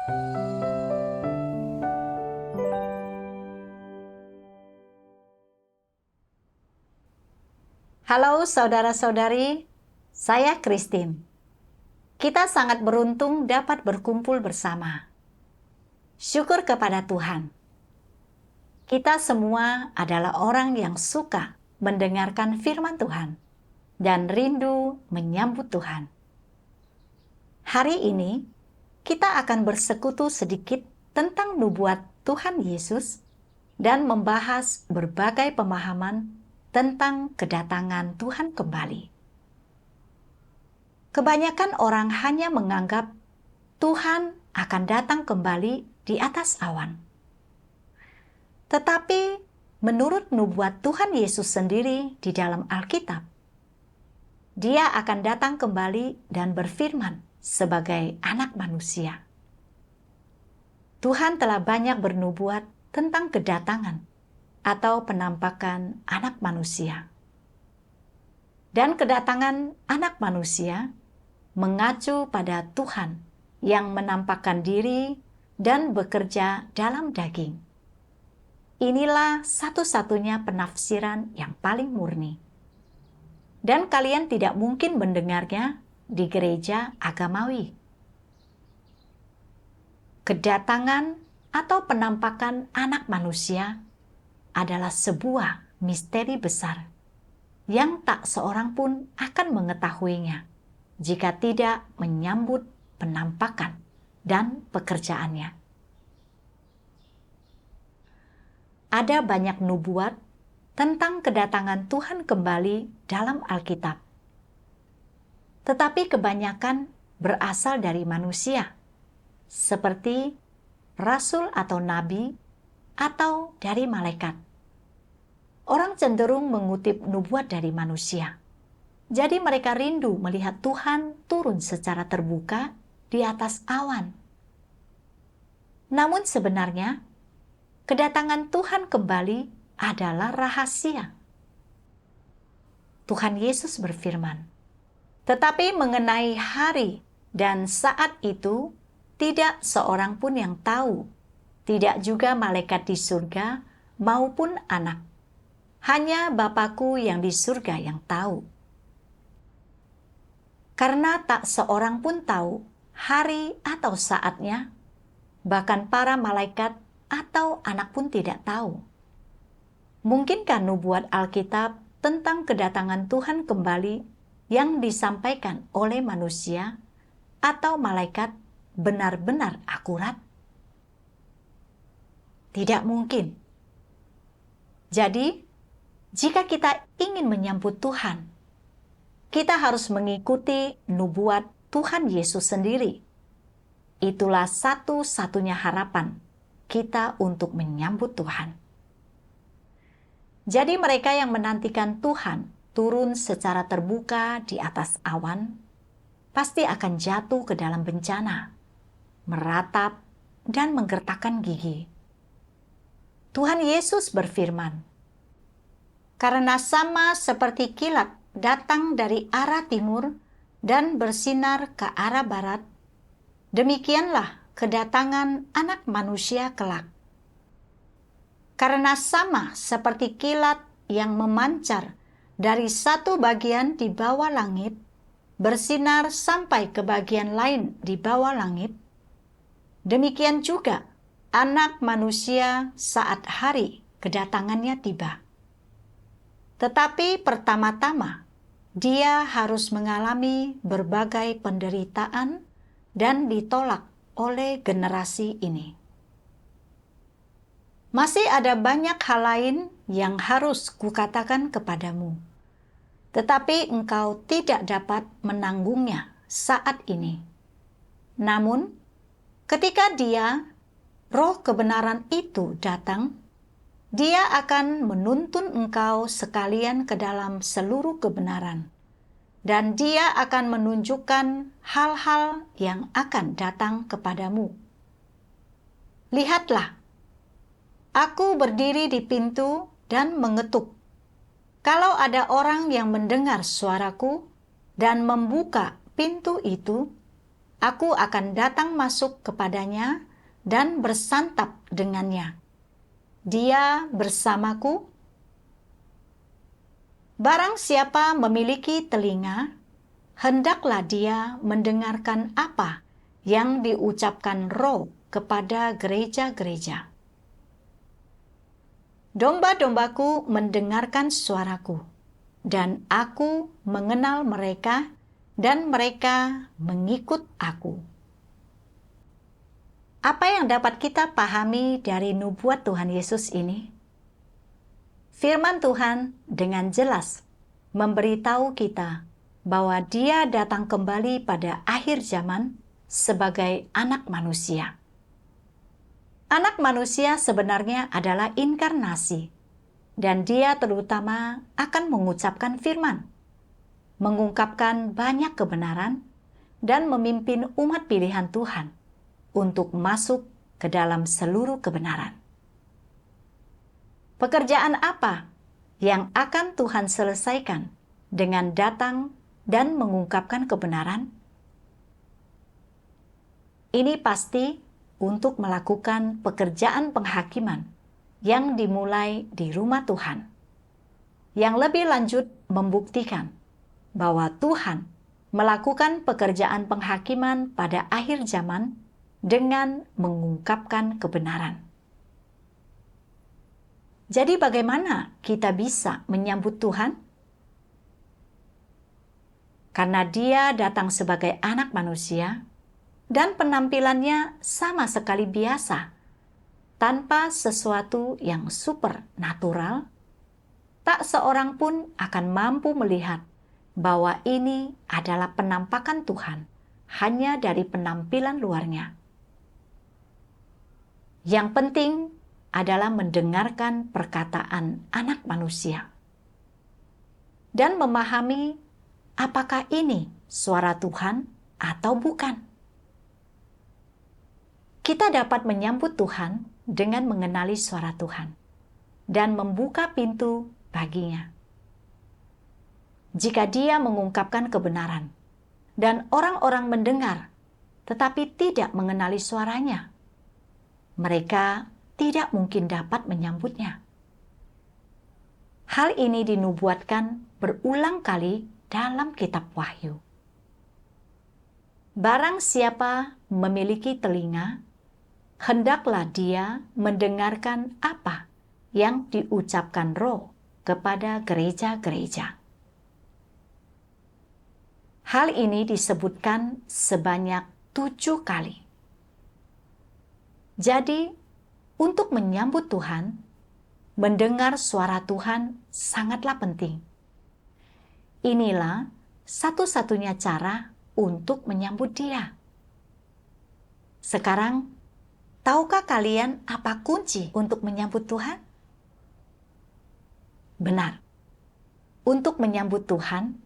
Halo saudara-saudari, saya Christine. Kita sangat beruntung dapat berkumpul bersama. Syukur kepada Tuhan. Kita semua adalah orang yang suka mendengarkan firman Tuhan dan rindu menyambut Tuhan. Hari ini, kita akan bersekutu sedikit tentang nubuat Tuhan Yesus dan membahas berbagai pemahaman tentang kedatangan Tuhan kembali. Kebanyakan orang hanya menganggap Tuhan akan datang kembali di atas awan. Tetapi menurut nubuat Tuhan Yesus sendiri di dalam Alkitab, Dia akan datang kembali dan berfirman sebagai anak manusia. Tuhan telah banyak bernubuat tentang kedatangan atau penampakan anak manusia. Dan kedatangan anak manusia mengacu pada Tuhan yang menampakkan diri dan bekerja dalam daging. Inilah satu-satunya penafsiran yang paling murni. Dan kalian tidak mungkin mendengarnya di gereja agamawi. Kedatangan atau penampakan anak manusia adalah sebuah misteri besar yang tak seorang pun akan mengetahuinya jika tidak menyambut penampakan dan pekerjaannya. Ada banyak nubuat tentang kedatangan Tuhan kembali dalam Alkitab. Tetapi kebanyakan berasal dari manusia, seperti rasul atau nabi, atau dari malaikat. Orang cenderung mengutip nubuat dari manusia. Jadi mereka rindu melihat Tuhan turun secara terbuka di atas awan. Namun sebenarnya, kedatangan Tuhan kembali adalah rahasia. Tuhan Yesus berfirman, "Tetapi mengenai hari dan saat itu, tidak seorang pun yang tahu, tidak juga malaikat di surga maupun anak. Hanya Bapa-Ku yang di surga yang tahu. Karena tak seorang pun tahu hari atau saatnya, bahkan para malaikat atau anak pun tidak tahu." Mungkinkah nubuat Alkitab tentang kedatangan Tuhan kembali yang disampaikan oleh manusia atau malaikat benar-benar akurat? Tidak mungkin. Jadi, jika kita ingin menyambut Tuhan, kita harus mengikuti nubuat Tuhan Yesus sendiri. Itulah satu-satunya harapan kita untuk menyambut Tuhan. Jadi mereka yang menantikan Tuhan turun secara terbuka di atas awan, pasti akan jatuh ke dalam bencana, meratap, dan menggertakkan gigi. Tuhan Yesus berfirman, "Karena sama seperti kilat datang dari arah timur dan bersinar ke arah barat, demikianlah kedatangan Anak Manusia kelak. Karena sama seperti kilat yang memancar dari satu bagian di bawah langit, bersinar sampai ke bagian lain di bawah langit, demikian juga Anak Manusia saat hari kedatangannya tiba. Tetapi pertama-tama, Dia harus mengalami berbagai penderitaan dan ditolak oleh generasi ini." Masih ada banyak hal lain yang harus kukatakan kepadamu, tetapi engkau tidak dapat menanggungnya saat ini. Namun, ketika Dia, Roh kebenaran itu datang, Dia akan menuntun engkau sekalian ke dalam seluruh kebenaran, dan Dia akan menunjukkan hal-hal yang akan datang kepadamu. Lihatlah, Aku berdiri di pintu dan mengetuk. Kalau ada orang yang mendengar suaraku dan membuka pintu itu, aku akan datang masuk kepadanya dan bersantap dengannya. Dia bersamaku. Barang siapa memiliki telinga, hendaklah dia mendengarkan apa yang diucapkan Roh kepada gereja-gereja. Domba-dombaku mendengarkan suaraku, dan aku mengenal mereka, dan mereka mengikut aku. Apa yang dapat kita pahami dari nubuat Tuhan Yesus ini? Firman Tuhan dengan jelas memberitahu kita bahwa Dia datang kembali pada akhir zaman sebagai anak manusia. Anak manusia sebenarnya adalah inkarnasi, dan Dia terutama akan mengucapkan firman, mengungkapkan banyak kebenaran, dan memimpin umat pilihan Tuhan untuk masuk ke dalam seluruh kebenaran. Pekerjaan apa yang akan Tuhan selesaikan dengan datang dan mengungkapkan kebenaran? Ini pasti untuk melakukan pekerjaan penghakiman yang dimulai di rumah Tuhan. Yang lebih lanjut membuktikan bahwa Tuhan melakukan pekerjaan penghakiman pada akhir zaman dengan mengungkapkan kebenaran. Jadi bagaimana kita bisa menyambut Tuhan? Karena Dia datang sebagai anak manusia, dan penampilannya sama sekali biasa, tanpa sesuatu yang supernatural, tak seorang pun akan mampu melihat bahwa ini adalah penampakan Tuhan hanya dari penampilan luarnya. Yang penting adalah mendengarkan perkataan anak manusia dan memahami apakah ini suara Tuhan atau bukan. Kita dapat menyambut Tuhan dengan mengenali suara Tuhan dan membuka pintu baginya. Jika Dia mengungkapkan kebenaran dan orang-orang mendengar tetapi tidak mengenali suaranya, mereka tidak mungkin dapat menyambutnya. Hal ini dinubuatkan berulang kali dalam kitab Wahyu. Barang siapa memiliki telinga, hendaklah dia mendengarkan apa yang diucapkan Roh kepada gereja-gereja. Hal ini disebutkan sebanyak 7 kali. Jadi, untuk menyambut Tuhan, mendengar suara Tuhan sangatlah penting. Inilah satu-satunya cara untuk menyambut Dia. Sekarang, tahukah kalian apa kunci untuk menyambut Tuhan? Benar, untuk menyambut Tuhan,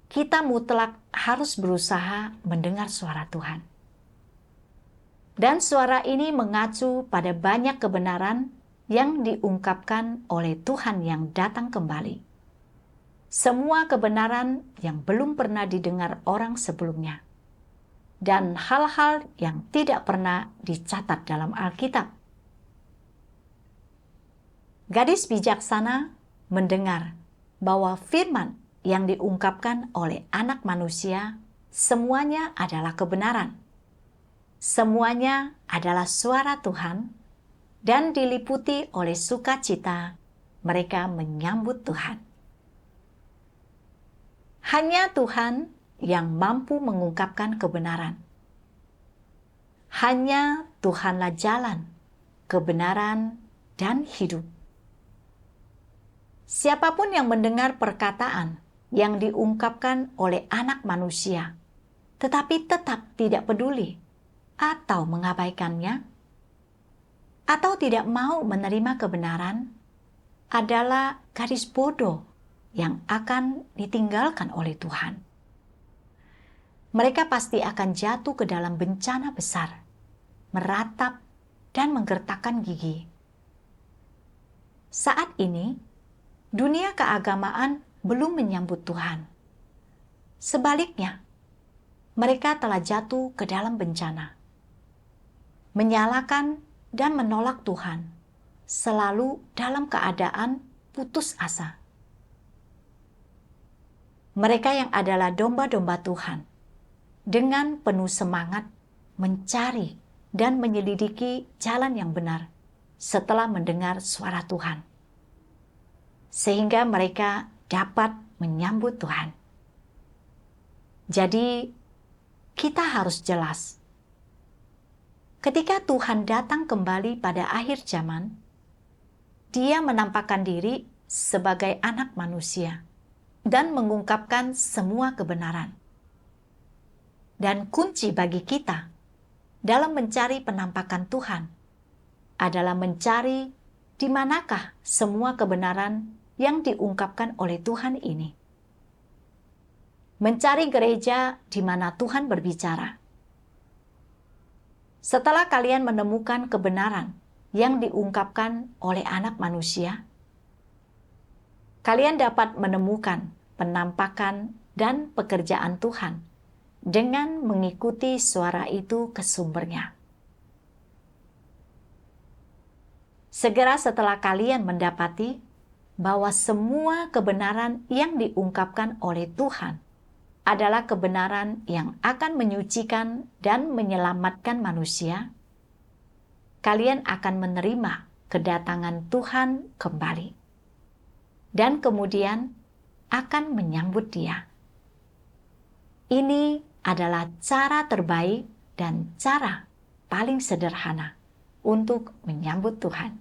kita mutlak harus berusaha mendengar suara Tuhan. Dan suara ini mengacu pada banyak kebenaran yang diungkapkan oleh Tuhan yang datang kembali. Semua kebenaran yang belum pernah didengar orang sebelumnya. Dan hal-hal yang tidak pernah dicatat dalam Alkitab. Gadis bijaksana mendengar bahwa firman yang diungkapkan oleh anak manusia semuanya adalah kebenaran. Semuanya adalah suara Tuhan dan diliputi oleh sukacita mereka menyambut Tuhan. Hanya Tuhan yang mampu mengungkapkan kebenaran. Hanya Tuhanlah jalan, kebenaran, dan hidup. Siapapun yang mendengar perkataan yang diungkapkan oleh anak manusia, tetapi tetap tidak peduli atau mengabaikannya, atau tidak mau menerima kebenaran, adalah gadis bodoh yang akan ditinggalkan oleh Tuhan. Mereka pasti akan jatuh ke dalam bencana besar, meratap dan menggertakkan gigi. Saat ini, dunia keagamaan belum menyambut Tuhan. Sebaliknya, mereka telah jatuh ke dalam bencana, menyalahkan dan menolak Tuhan, selalu dalam keadaan putus asa. Mereka yang adalah domba-domba Tuhan, dengan penuh semangat mencari dan menyelidiki jalan yang benar setelah mendengar suara Tuhan, sehingga mereka dapat menyambut Tuhan. Jadi, kita harus jelas, ketika Tuhan datang kembali pada akhir zaman, Dia menampakkan diri sebagai anak manusia dan mengungkapkan semua kebenaran. Dan kunci bagi kita dalam mencari penampakan Tuhan adalah mencari di manakah semua kebenaran yang diungkapkan oleh Tuhan ini. Mencari gereja di mana Tuhan berbicara. Setelah kalian menemukan kebenaran yang diungkapkan oleh anak manusia, kalian dapat menemukan penampakan dan pekerjaan Tuhan dengan mengikuti suara itu ke sumbernya. Segera setelah kalian mendapati bahwa semua kebenaran yang diungkapkan oleh Tuhan adalah kebenaran yang akan menyucikan dan menyelamatkan manusia, kalian akan menerima kedatangan Tuhan kembali, dan kemudian akan menyambut Dia. Ini adalah cara terbaik dan cara paling sederhana untuk menyambut Tuhan.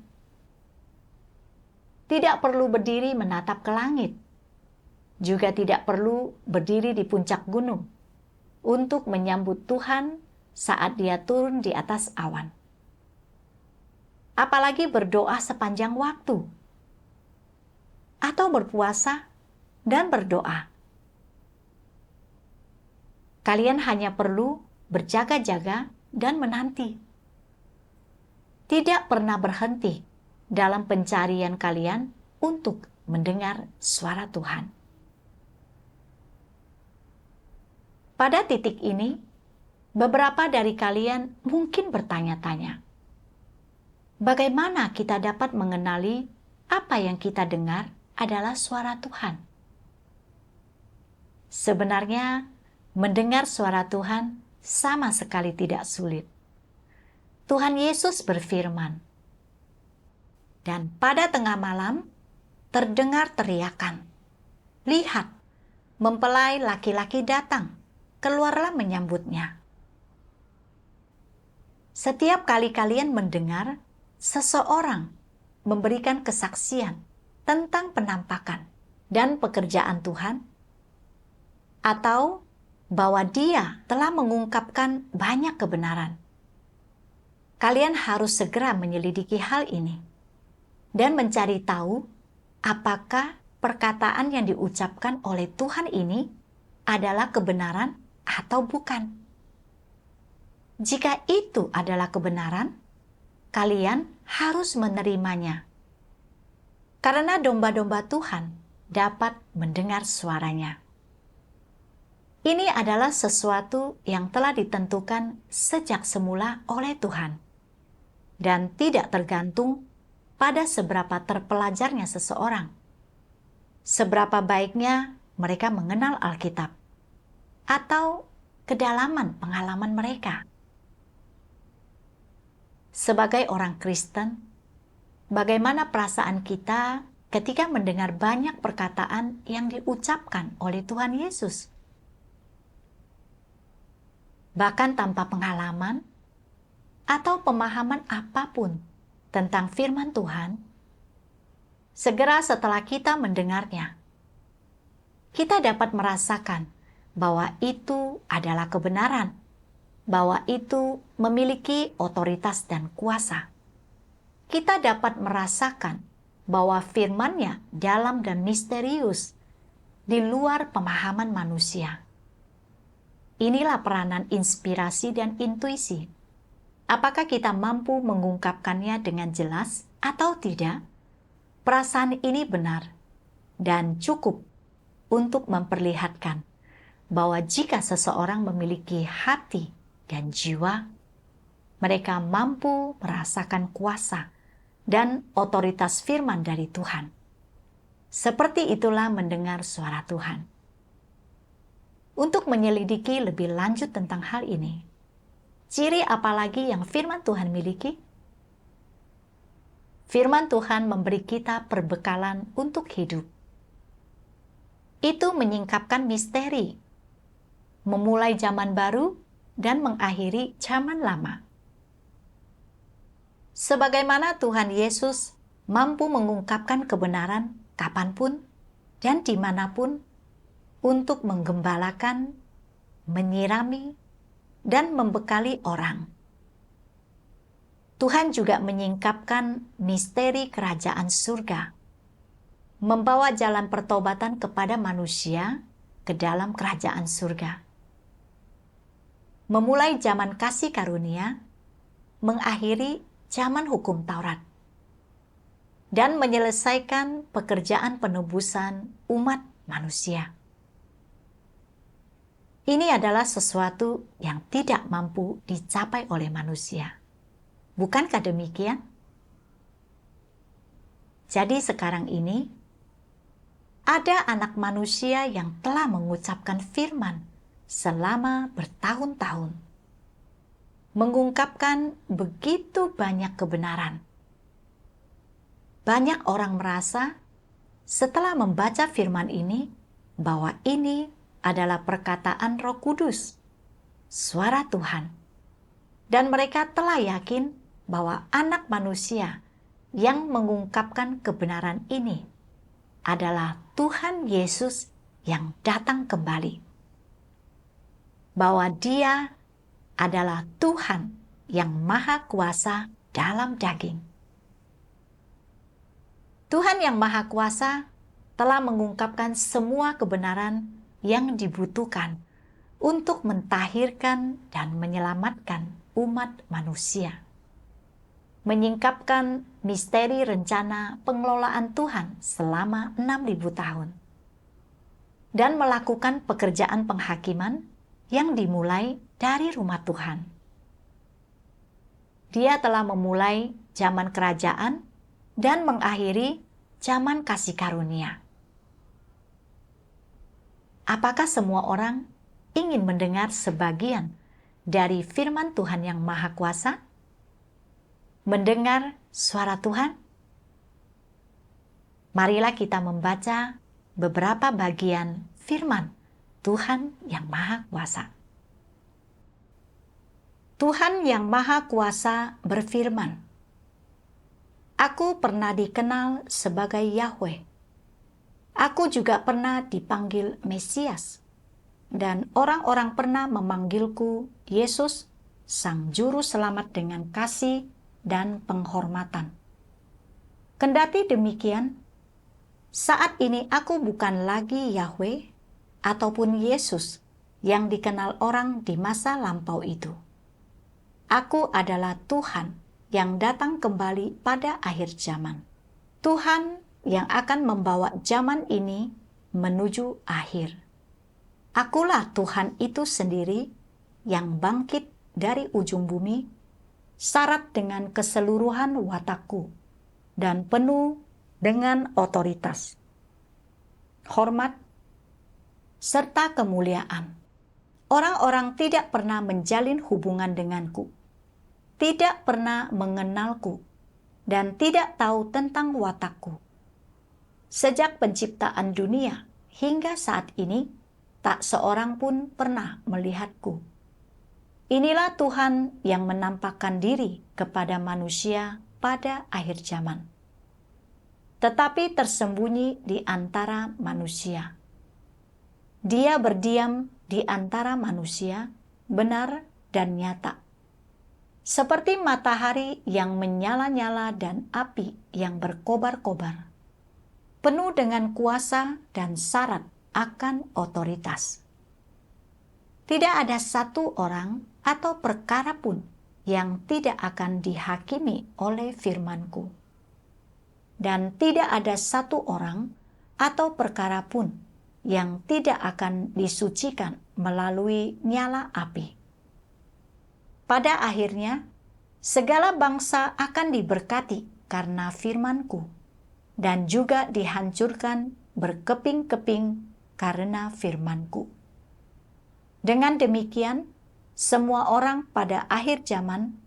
Tidak perlu berdiri menatap ke langit, juga tidak perlu berdiri di puncak gunung untuk menyambut Tuhan saat Dia turun di atas awan. Apalagi berdoa sepanjang waktu, atau berpuasa dan berdoa. Kalian hanya perlu berjaga-jaga dan menanti. Tidak pernah berhenti dalam pencarian kalian untuk mendengar suara Tuhan. Pada titik ini, beberapa dari kalian mungkin bertanya-tanya, bagaimana kita dapat mengenali apa yang kita dengar adalah suara Tuhan? Sebenarnya, mendengar suara Tuhan sama sekali tidak sulit. Tuhan Yesus berfirman, dan pada tengah malam terdengar teriakan, "Lihat, mempelai laki-laki datang, keluarlah menyambutnya." Setiap kali kalian mendengar seseorang memberikan kesaksian tentang penampakan dan pekerjaan Tuhan, atau bahwa Dia telah mengungkapkan banyak kebenaran, kalian harus segera menyelidiki hal ini dan mencari tahu apakah perkataan yang diucapkan oleh Tuhan ini adalah kebenaran atau bukan. Jika itu adalah kebenaran, kalian harus menerimanya, karena domba-domba Tuhan dapat mendengar suaranya. Ini adalah sesuatu yang telah ditentukan sejak semula oleh Tuhan, dan tidak tergantung pada seberapa terpelajarnya seseorang, seberapa baiknya mereka mengenal Alkitab, atau kedalaman pengalaman mereka. Sebagai orang Kristen, bagaimana perasaan kita ketika mendengar banyak perkataan yang diucapkan oleh Tuhan Yesus? Bahkan tanpa pengalaman atau pemahaman apapun tentang firman Tuhan, segera setelah kita mendengarnya, kita dapat merasakan bahwa itu adalah kebenaran, bahwa itu memiliki otoritas dan kuasa. Kita dapat merasakan bahwa firman-Nya dalam dan misterius, di luar pemahaman manusia. Inilah peranan inspirasi dan intuisi. Apakah kita mampu mengungkapkannya dengan jelas atau tidak? Perasaan ini benar dan cukup untuk memperlihatkan bahwa jika seseorang memiliki hati dan jiwa, mereka mampu merasakan kuasa dan otoritas firman dari Tuhan. Seperti itulah mendengar suara Tuhan. Untuk menyelidiki lebih lanjut tentang hal ini, ciri apa lagi yang firman Tuhan miliki? Firman Tuhan memberi kita perbekalan untuk hidup. Itu menyingkapkan misteri, memulai zaman baru dan mengakhiri zaman lama. Sebagaimana Tuhan Yesus mampu mengungkapkan kebenaran kapanpun dan dimanapun untuk menggembalakan, menyirami, dan membekali orang. Tuhan juga menyingkapkan misteri kerajaan surga, membawa jalan pertobatan kepada manusia ke dalam kerajaan surga. Memulai zaman kasih karunia, mengakhiri zaman hukum Taurat, dan menyelesaikan pekerjaan penebusan umat manusia. Ini adalah sesuatu yang tidak mampu dicapai oleh manusia. Bukankah demikian? Jadi sekarang ini, ada anak manusia yang telah mengucapkan firman selama bertahun-tahun, mengungkapkan begitu banyak kebenaran. Banyak orang merasa setelah membaca firman ini bahwa ini adalah perkataan Roh Kudus, suara Tuhan. Dan mereka telah yakin bahwa anak manusia yang mengungkapkan kebenaran ini adalah Tuhan Yesus yang datang kembali. Bahwa Dia adalah Tuhan yang Maha Kuasa dalam daging. Tuhan yang Maha Kuasa telah mengungkapkan semua kebenaran yang dibutuhkan untuk mentahirkan dan menyelamatkan umat manusia. Menyingkapkan misteri rencana pengelolaan Tuhan selama 6.000 tahun. Dan melakukan pekerjaan penghakiman yang dimulai dari rumah Tuhan. Dia telah memulai zaman kerajaan dan mengakhiri zaman kasih karunia. Apakah semua orang ingin mendengar sebagian dari firman Tuhan yang Maha Kuasa? Mendengar suara Tuhan? Marilah kita membaca beberapa bagian firman Tuhan yang Maha Kuasa. Tuhan yang Maha Kuasa berfirman, "Aku pernah dikenal sebagai Yahweh. Aku juga pernah dipanggil Mesias, dan orang-orang pernah memanggilku Yesus, Sang Juru Selamat dengan kasih dan penghormatan. Kendati demikian, saat ini aku bukan lagi Yahweh ataupun Yesus yang dikenal orang di masa lampau itu. Aku adalah Tuhan yang datang kembali pada akhir zaman. Tuhan yang akan membawa zaman ini menuju akhir. Akulah Tuhan itu sendiri yang bangkit dari ujung bumi, syarat dengan keseluruhan watakku, dan penuh dengan otoritas, hormat, serta kemuliaan. Orang-orang tidak pernah menjalin hubungan denganku, tidak pernah mengenalku, dan tidak tahu tentang watakku. Sejak penciptaan dunia hingga saat ini, tak seorang pun pernah melihatku. Inilah Tuhan yang menampakkan diri kepada manusia pada akhir zaman, tetapi tersembunyi di antara manusia. Dia berdiam di antara manusia, benar dan nyata, seperti matahari yang menyala-nyala dan api yang berkobar-kobar, penuh dengan kuasa dan syarat akan otoritas. Tidak ada satu orang atau perkara pun yang tidak akan dihakimi oleh firman-Ku. Dan tidak ada satu orang atau perkara pun yang tidak akan disucikan melalui nyala api. Pada akhirnya, segala bangsa akan diberkati karena firman-Ku, dan juga dihancurkan berkeping-keping karena firman-Ku. Dengan demikian, semua orang pada akhir zaman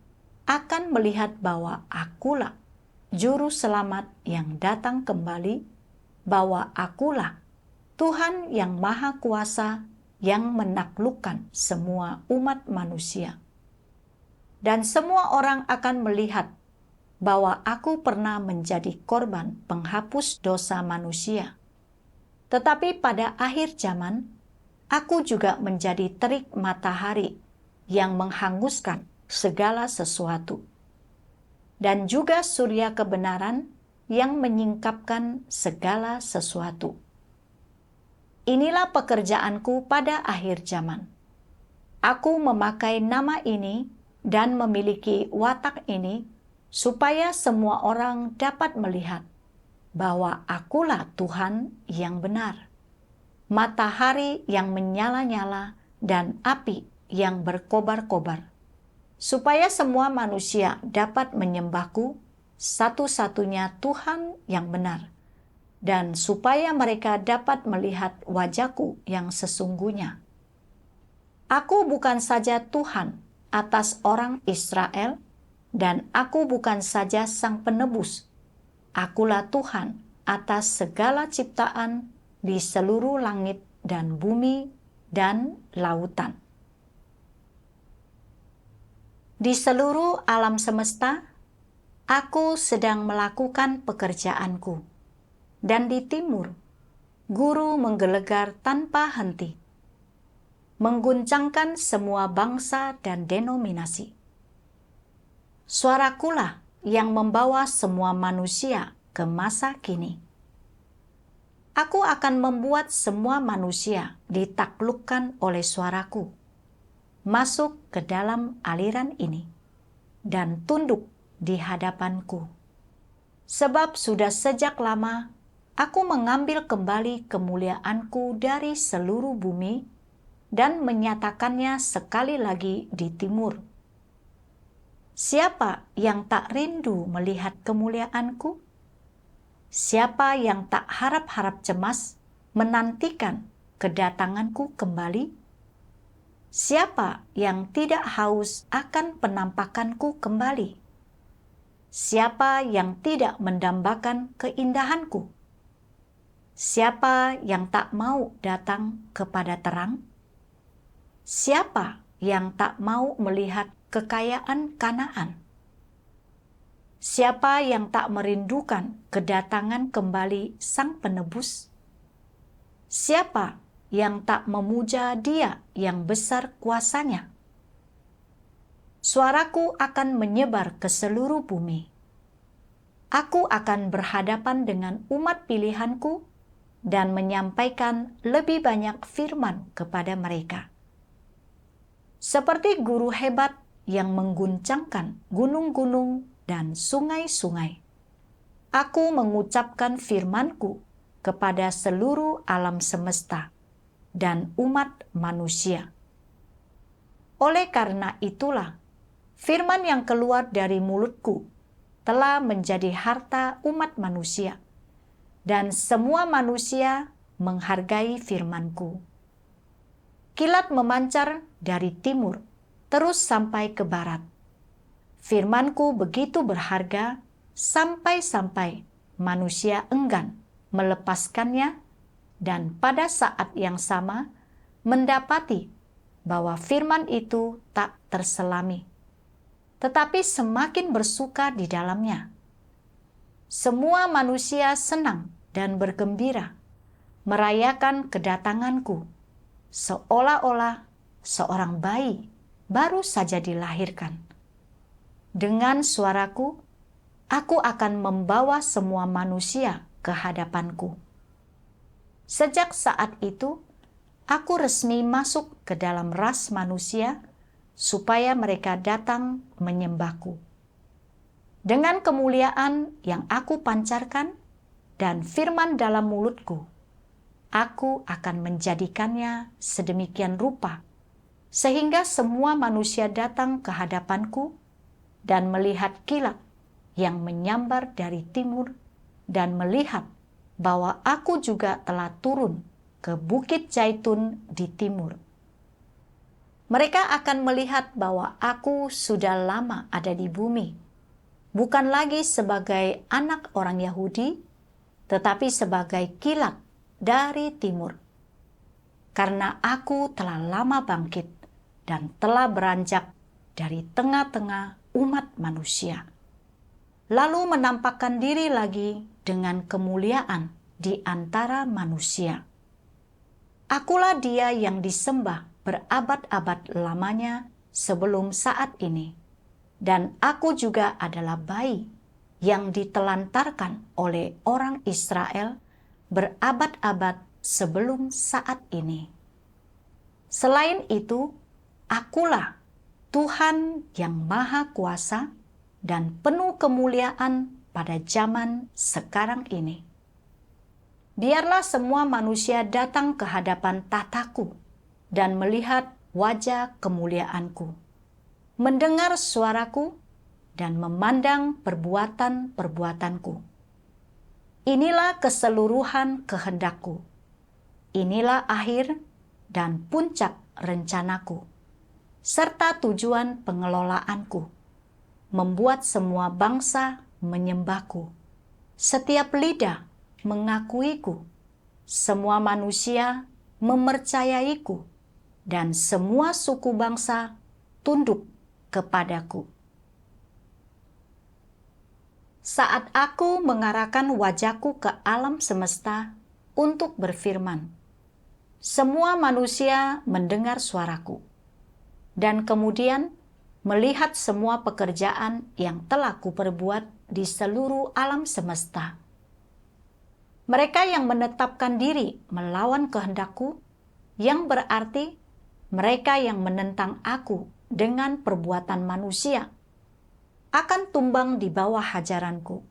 akan melihat bahwa Akulah Juru Selamat yang datang kembali, bahwa Akulah Tuhan yang Maha Kuasa yang menaklukkan semua umat manusia. Dan semua orang akan melihat bahwa Aku pernah menjadi korban penghapus dosa manusia. Tetapi pada akhir zaman, Aku juga menjadi terik matahari yang menghanguskan segala sesuatu, dan juga surya kebenaran yang menyingkapkan segala sesuatu. Inilah pekerjaanku pada akhir zaman. Aku memakai nama ini dan memiliki watak ini supaya semua orang dapat melihat bahwa Akulah Tuhan yang benar, matahari yang menyala-nyala dan api yang berkobar-kobar, supaya semua manusia dapat menyembah-Ku, satu-satunya Tuhan yang benar, dan supaya mereka dapat melihat wajah-Ku yang sesungguhnya. Aku bukan saja Tuhan atas orang Israel, dan Aku bukan saja Sang Penebus. Akulah Tuhan atas segala ciptaan di seluruh langit dan bumi dan lautan. Di seluruh alam semesta, Aku sedang melakukan pekerjaanku, dan di timur, Guru menggelegar tanpa henti, mengguncangkan semua bangsa dan denominasi. Suarakulah yang membawa semua manusia ke masa kini. Aku akan membuat semua manusia ditaklukkan oleh suaraku, masuk ke dalam aliran ini, dan tunduk di hadapan-Ku. Sebab sudah sejak lama Aku mengambil kembali kemuliaan-Ku dari seluruh bumi dan menyatakannya sekali lagi di timur. Siapa yang tak rindu melihat kemuliaan-Ku? Siapa yang tak harap-harap cemas menantikan kedatangan-Ku kembali? Siapa yang tidak haus akan penampakan-Ku kembali? Siapa yang tidak mendambakan keindahan-Ku? Siapa yang tak mau datang kepada terang? Siapa yang tak mau melihat kekayaan Kanaan? Siapa yang tak merindukan kedatangan kembali Sang Penebus? Siapa yang tak memuja Dia yang besar kuasanya? Suaraku akan menyebar ke seluruh bumi. Aku akan berhadapan dengan umat pilihan-Ku dan menyampaikan lebih banyak firman kepada mereka. Seperti guru hebat yang mengguncangkan gunung-gunung dan sungai-sungai, Aku mengucapkan firman-Ku kepada seluruh alam semesta dan umat manusia. Oleh karena itulah, firman yang keluar dari mulut-Ku telah menjadi harta umat manusia, dan semua manusia menghargai firman-Ku. Kilat memancar dari timur terus sampai ke barat. Firman-Ku begitu berharga sampai-sampai manusia enggan melepaskannya, dan pada saat yang sama mendapati bahwa firman itu tak terselami, tetapi semakin bersuka di dalamnya. Semua manusia senang dan bergembira merayakan kedatangan-Ku, seolah-olah seorang bayi baru saja dilahirkan. Dengan suaraku, Aku akan membawa semua manusia ke hadapan-Ku. Sejak saat itu, Aku resmi masuk ke dalam ras manusia supaya mereka datang menyembah-Ku. Dengan kemuliaan yang Aku pancarkan dan firman dalam mulut-Ku, Aku akan menjadikannya sedemikian rupa, sehingga semua manusia datang ke hadapanku dan melihat kilat yang menyambar dari timur, dan melihat bahwa aku juga telah turun ke Bukit Zaitun di timur. Mereka akan melihat bahwa aku sudah lama ada di bumi, bukan lagi sebagai anak orang Yahudi, tetapi sebagai kilat dari timur. Karena aku telah lama bangkit dan telah beranjak dari tengah-tengah umat manusia, lalu menampakkan diri lagi dengan kemuliaan di antara manusia. Akulah Dia yang disembah berabad-abad lamanya sebelum saat ini, dan aku juga adalah bayi yang ditelantarkan oleh orang Israel berabad-abad sebelum saat ini. Selain itu, akulah Tuhan yang Maha Kuasa dan penuh kemuliaan pada zaman sekarang ini. Biarlah semua manusia datang ke hadapan tataku dan melihat wajah kemuliaanku, mendengar suaraku dan memandang perbuatan-perbuatanku. Inilah keseluruhan kehendakku. Inilah akhir dan puncak rencanaku, serta tujuan pengelolaanku, membuat semua bangsa menyembahku, setiap lidah mengakuiku, semua manusia mempercayaiku, dan semua suku bangsa tunduk kepadaku. Saat aku mengarahkan wajahku ke alam semesta untuk berfirman, semua manusia mendengar suaraku, dan kemudian melihat semua pekerjaan yang telah kuperbuat di seluruh alam semesta. Mereka yang menetapkan diri melawan kehendakku, yang berarti mereka yang menentang aku dengan perbuatan manusia, akan tumbang di bawah hajaranku.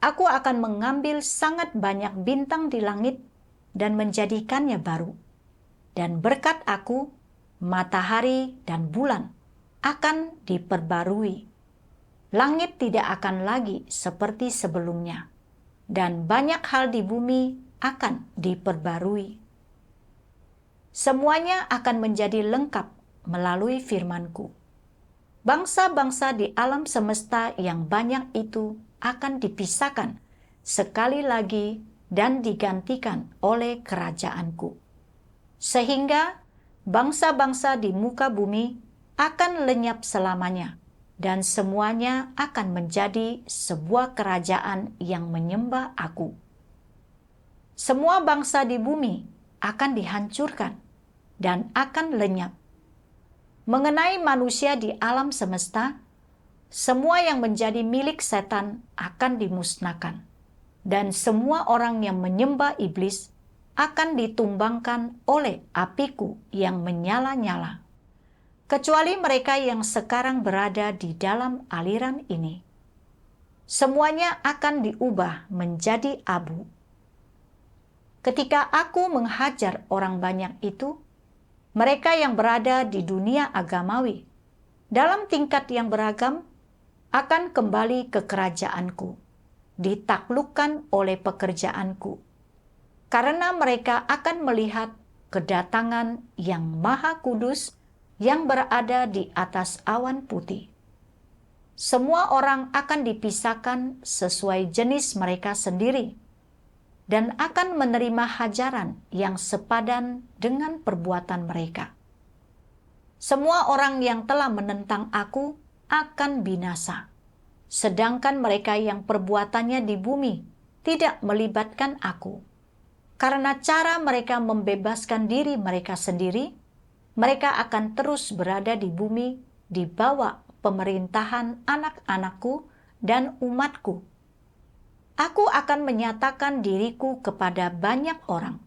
Aku akan mengambil sangat banyak bintang di langit dan menjadikannya baru. Dan berkat aku, matahari dan bulan akan diperbarui. Langit tidak akan lagi seperti sebelumnya, dan banyak hal di bumi akan diperbarui. Semuanya akan menjadi lengkap melalui firman-Ku. Bangsa-bangsa di alam semesta yang banyak itu akan dipisahkan sekali lagi dan digantikan oleh kerajaan-Ku. Sehingga bangsa-bangsa di muka bumi akan lenyap selamanya, dan semuanya akan menjadi sebuah kerajaan yang menyembah Aku. Semua bangsa di bumi akan dihancurkan dan akan lenyap. Mengenai manusia di alam semesta, semua yang menjadi milik setan akan dimusnahkan, dan semua orang yang menyembah iblis akan ditumbangkan oleh apiku yang menyala-nyala, kecuali mereka yang sekarang berada di dalam aliran ini. Semuanya akan diubah menjadi abu. Ketika aku menghajar orang banyak itu, mereka yang berada di dunia agamawi, dalam tingkat yang beragam, akan kembali ke kerajaanku, ditaklukkan oleh pekerjaanku, karena mereka akan melihat kedatangan yang Maha Kudus yang berada di atas awan putih. Semua orang akan dipisahkan sesuai jenis mereka sendiri, dan akan menerima hajaran yang sepadan dengan perbuatan mereka. Semua orang yang telah menentang aku akan binasa, sedangkan mereka yang perbuatannya di bumi tidak melibatkan aku. Karena cara mereka membebaskan diri mereka sendiri, mereka akan terus berada di bumi di bawah pemerintahan anak-anakku dan umatku. Aku akan menyatakan diriku kepada banyak orang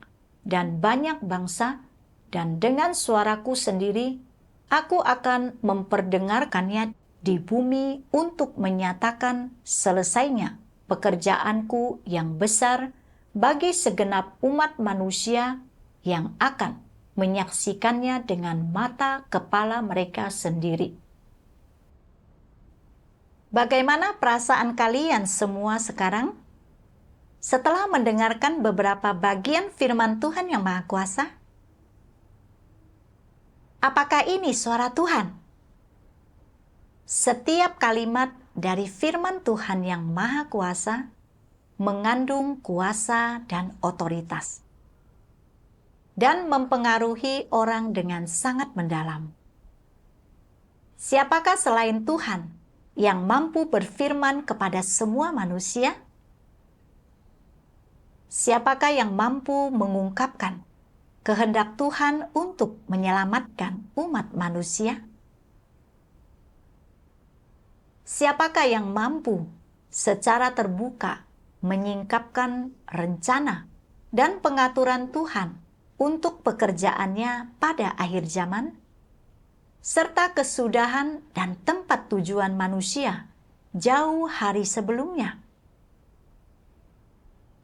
dan banyak bangsa, dan dengan suaraku sendiri, aku akan memperdengarkannya di bumi untuk menyatakan selesainya pekerjaanku yang besar bagi segenap umat manusia yang akan menyaksikannya dengan mata kepala mereka sendiri. Bagaimana perasaan kalian semua sekarang? Setelah mendengarkan beberapa bagian firman Tuhan yang Maha Kuasa, apakah ini suara Tuhan? Setiap kalimat dari firman Tuhan yang Maha Kuasa mengandung kuasa dan otoritas, dan mempengaruhi orang dengan sangat mendalam. Siapakah selain Tuhan yang mampu berfirman kepada semua manusia? Siapakah yang mampu mengungkapkan kehendak Tuhan untuk menyelamatkan umat manusia? Siapakah yang mampu secara terbuka menyingkapkan rencana dan pengaturan Tuhan untuk pekerjaannya pada akhir zaman, serta kesudahan dan tempat tujuan manusia jauh hari sebelumnya?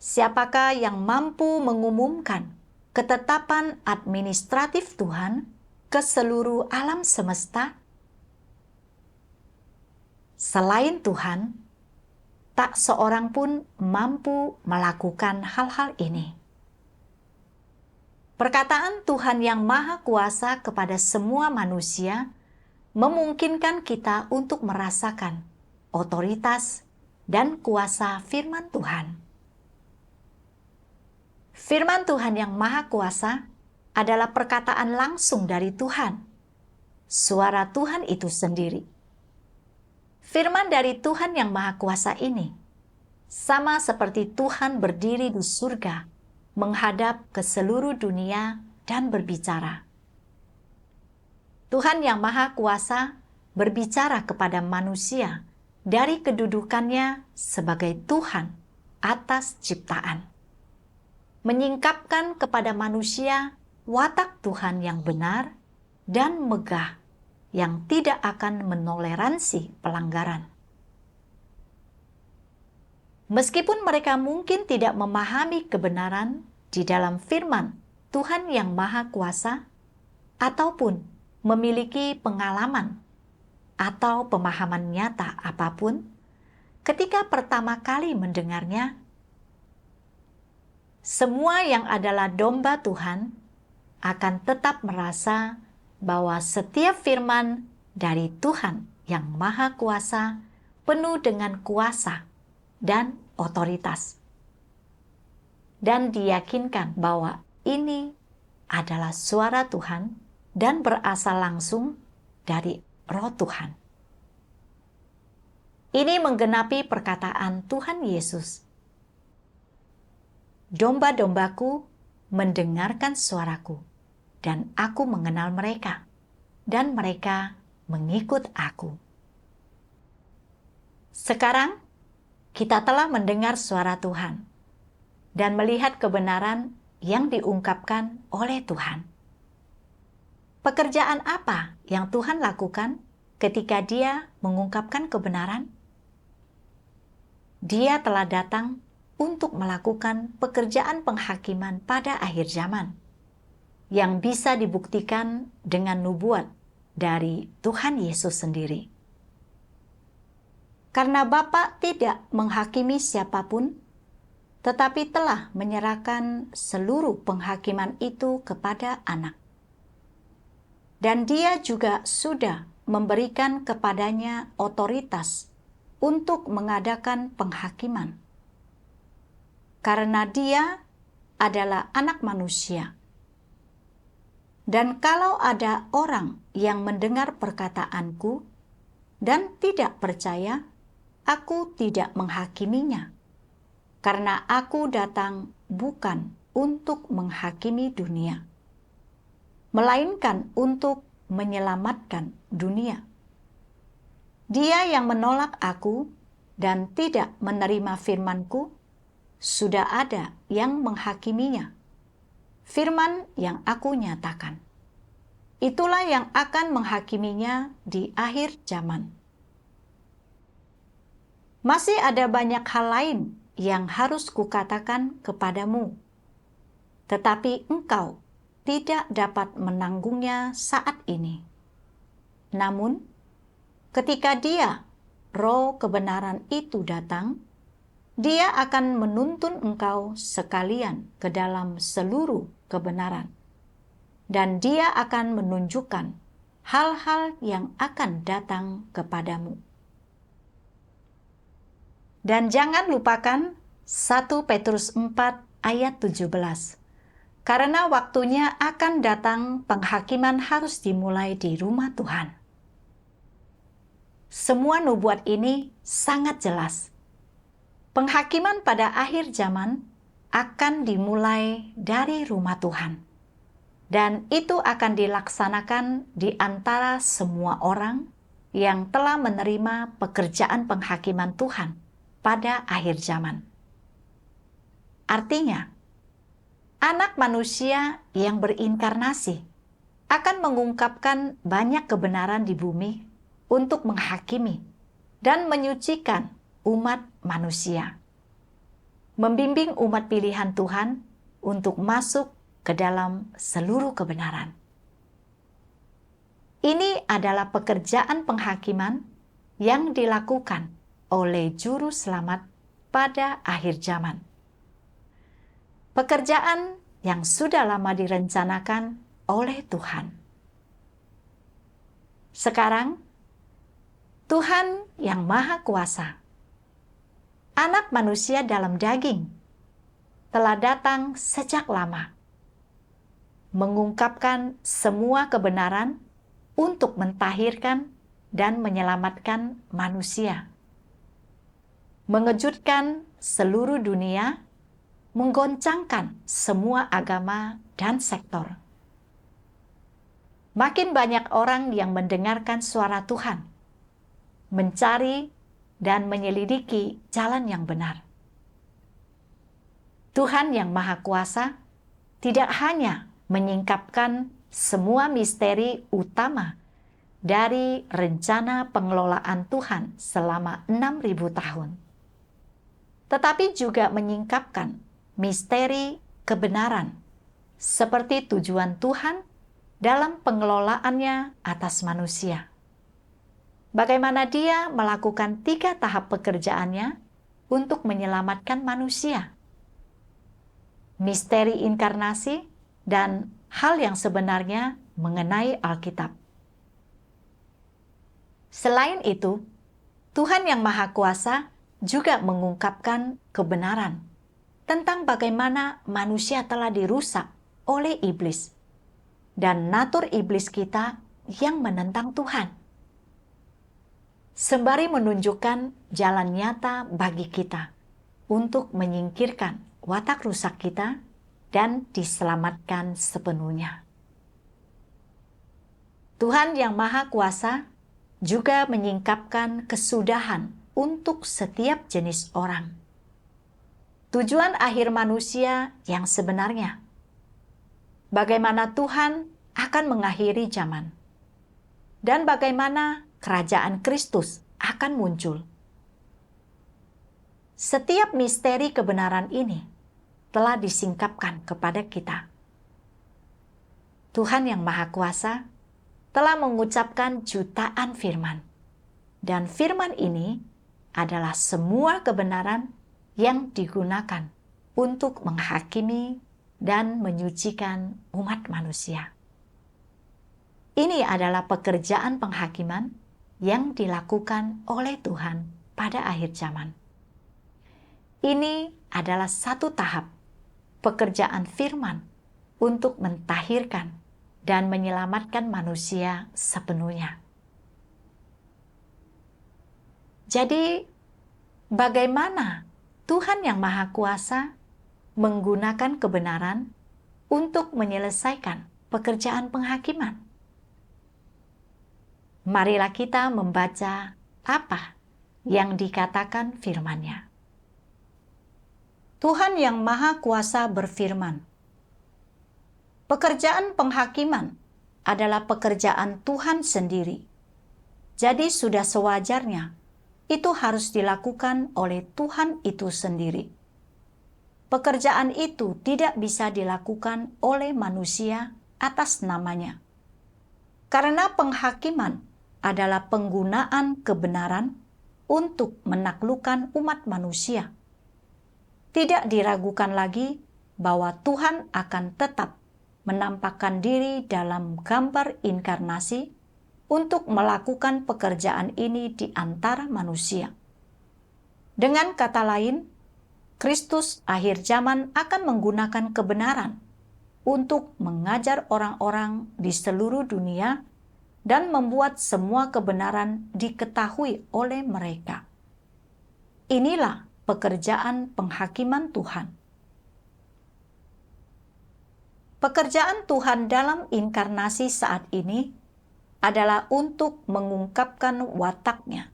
Siapakah yang mampu mengumumkan ketetapan administratif Tuhan ke seluruh alam semesta? Selain Tuhan, tak seorang pun mampu melakukan hal-hal ini. Perkataan Tuhan yang Maha Kuasa kepada semua manusia memungkinkan kita untuk merasakan otoritas dan kuasa firman Tuhan. Firman Tuhan yang Maha Kuasa adalah perkataan langsung dari Tuhan, suara Tuhan itu sendiri. Firman dari Tuhan yang Maha Kuasa ini sama seperti Tuhan berdiri di surga, menghadap ke seluruh dunia dan berbicara. Tuhan yang Maha Kuasa berbicara kepada manusia dari kedudukannya sebagai Tuhan atas ciptaan, menyingkapkan kepada manusia watak Tuhan yang benar dan megah yang tidak akan menoleransi pelanggaran. Meskipun mereka mungkin tidak memahami kebenaran di dalam firman Tuhan yang Maha Kuasa, ataupun memiliki pengalaman atau pemahaman nyata apapun, ketika pertama kali mendengarnya, semua yang adalah domba Tuhan akan tetap merasa bahwa setiap firman dari Tuhan yang Maha Kuasa penuh dengan kuasa dan otoritas, dan diyakinkan bahwa ini adalah suara Tuhan dan berasal langsung dari Roh Tuhan. Ini menggenapi perkataan Tuhan Yesus, "Domba-dombaku mendengarkan suaraku, dan aku mengenal mereka, dan mereka mengikut aku." Sekarang, kita telah mendengar suara Tuhan dan melihat kebenaran yang diungkapkan oleh Tuhan. Pekerjaan apa yang Tuhan lakukan ketika Dia mengungkapkan kebenaran? Dia telah datang untuk melakukan pekerjaan penghakiman pada akhir zaman, yang bisa dibuktikan dengan nubuat dari Tuhan Yesus sendiri. Karena Bapa tidak menghakimi siapapun, tetapi telah menyerahkan seluruh penghakiman itu kepada Anak. Dan Dia juga sudah memberikan kepadanya otoritas untuk mengadakan penghakiman. Karena Dia adalah Anak manusia. Dan kalau ada orang yang mendengar perkataanku dan tidak percaya, aku tidak menghakiminya, karena aku datang bukan untuk menghakimi dunia, melainkan untuk menyelamatkan dunia. Dia yang menolak aku dan tidak menerima firman-Ku, sudah ada yang menghakiminya, firman yang aku nyatakan. Itulah yang akan menghakiminya di akhir zaman. Masih ada banyak hal lain yang harus kukatakan kepadamu, tetapi engkau tidak dapat menanggungnya saat ini. Namun, ketika Dia, Roh kebenaran itu datang, Dia akan menuntun engkau sekalian ke dalam seluruh kebenaran, dan Dia akan menunjukkan hal-hal yang akan datang kepadamu. Dan jangan lupakan 1 Petrus 4 ayat 17. Karena waktunya akan datang, penghakiman harus dimulai di rumah Tuhan. Semua nubuat ini sangat jelas. Penghakiman pada akhir zaman akan dimulai dari rumah Tuhan. Dan itu akan dilaksanakan di antara semua orang yang telah menerima pekerjaan penghakiman Tuhan pada akhir zaman. Artinya, Anak manusia yang berinkarnasi akan mengungkapkan banyak kebenaran di bumi untuk menghakimi dan menyucikan umat manusia, membimbing umat pilihan Tuhan untuk masuk ke dalam seluruh kebenaran. Ini adalah pekerjaan penghakiman yang dilakukan oleh Juru Selamat pada akhir zaman. Pekerjaan yang sudah lama direncanakan oleh Tuhan. Sekarang, Tuhan yang Maha Kuasa, Anak manusia dalam daging, telah datang sejak lama, mengungkapkan semua kebenaran untuk mentahirkan dan menyelamatkan manusia, mengejutkan seluruh dunia, menggoncangkan semua agama dan sektor. Makin banyak orang yang mendengarkan suara Tuhan, mencari dan menyelidiki jalan yang benar. Tuhan yang Maha Kuasa tidak hanya menyingkapkan semua misteri utama dari rencana pengelolaan Tuhan selama 6.000 tahun, tetapi juga menyingkapkan misteri kebenaran seperti tujuan Tuhan dalam pengelolaannya atas manusia. Bagaimana Dia melakukan 3 tahap pekerjaannya untuk menyelamatkan manusia. Misteri inkarnasi dan hal yang sebenarnya mengenai Alkitab. Selain itu, Tuhan yang Maha Kuasa juga mengungkapkan kebenaran tentang bagaimana manusia telah dirusak oleh iblis dan natur iblis kita yang menentang Tuhan, sembari menunjukkan jalan nyata bagi kita untuk menyingkirkan watak rusak kita dan diselamatkan sepenuhnya. Tuhan yang Maha Kuasa juga menyingkapkan kesudahan untuk setiap jenis orang. Tujuan akhir manusia yang sebenarnya. Bagaimana Tuhan akan mengakhiri zaman. Dan bagaimana kerajaan Kristus akan muncul. Setiap misteri kebenaran ini telah disingkapkan kepada kita. Tuhan yang Maha Kuasa telah mengucapkan jutaan firman. Dan firman ini adalah semua kebenaran yang digunakan untuk menghakimi dan menyucikan umat manusia. Ini adalah pekerjaan penghakiman yang dilakukan oleh Tuhan pada akhir zaman. Ini adalah satu tahap pekerjaan firman untuk mentahirkan dan menyelamatkan manusia sepenuhnya. Jadi, bagaimana Tuhan yang Maha Kuasa menggunakan kebenaran untuk menyelesaikan pekerjaan penghakiman? Marilah kita membaca apa yang dikatakan firman-Nya. Tuhan yang Maha Kuasa berfirman, pekerjaan penghakiman adalah pekerjaan Tuhan sendiri. Jadi sudah sewajarnya itu harus dilakukan oleh Tuhan itu sendiri. Pekerjaan itu tidak bisa dilakukan oleh manusia atas namanya. Karena penghakiman adalah penggunaan kebenaran untuk menaklukkan umat manusia. Tidak diragukan lagi bahwa Tuhan akan tetap menampakkan diri dalam gambar inkarnasi untuk melakukan pekerjaan ini di antara manusia. Dengan kata lain, Kristus akhir zaman akan menggunakan kebenaran untuk mengajar orang-orang di seluruh dunia dan membuat semua kebenaran diketahui oleh mereka. Inilah pekerjaan penghakiman Tuhan. Pekerjaan Tuhan dalam inkarnasi saat ini adalah untuk mengungkapkan wataknya,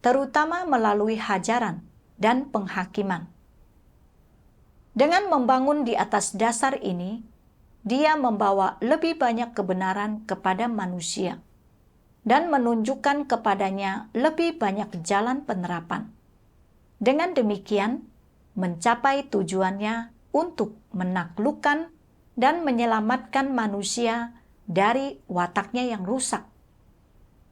terutama melalui hajaran dan penghakiman. Dengan membangun di atas dasar ini, Dia membawa lebih banyak kebenaran kepada manusia dan menunjukkan kepadanya lebih banyak jalan penerapan. Dengan demikian, mencapai tujuannya untuk menaklukkan dan menyelamatkan manusia dari wataknya yang rusak.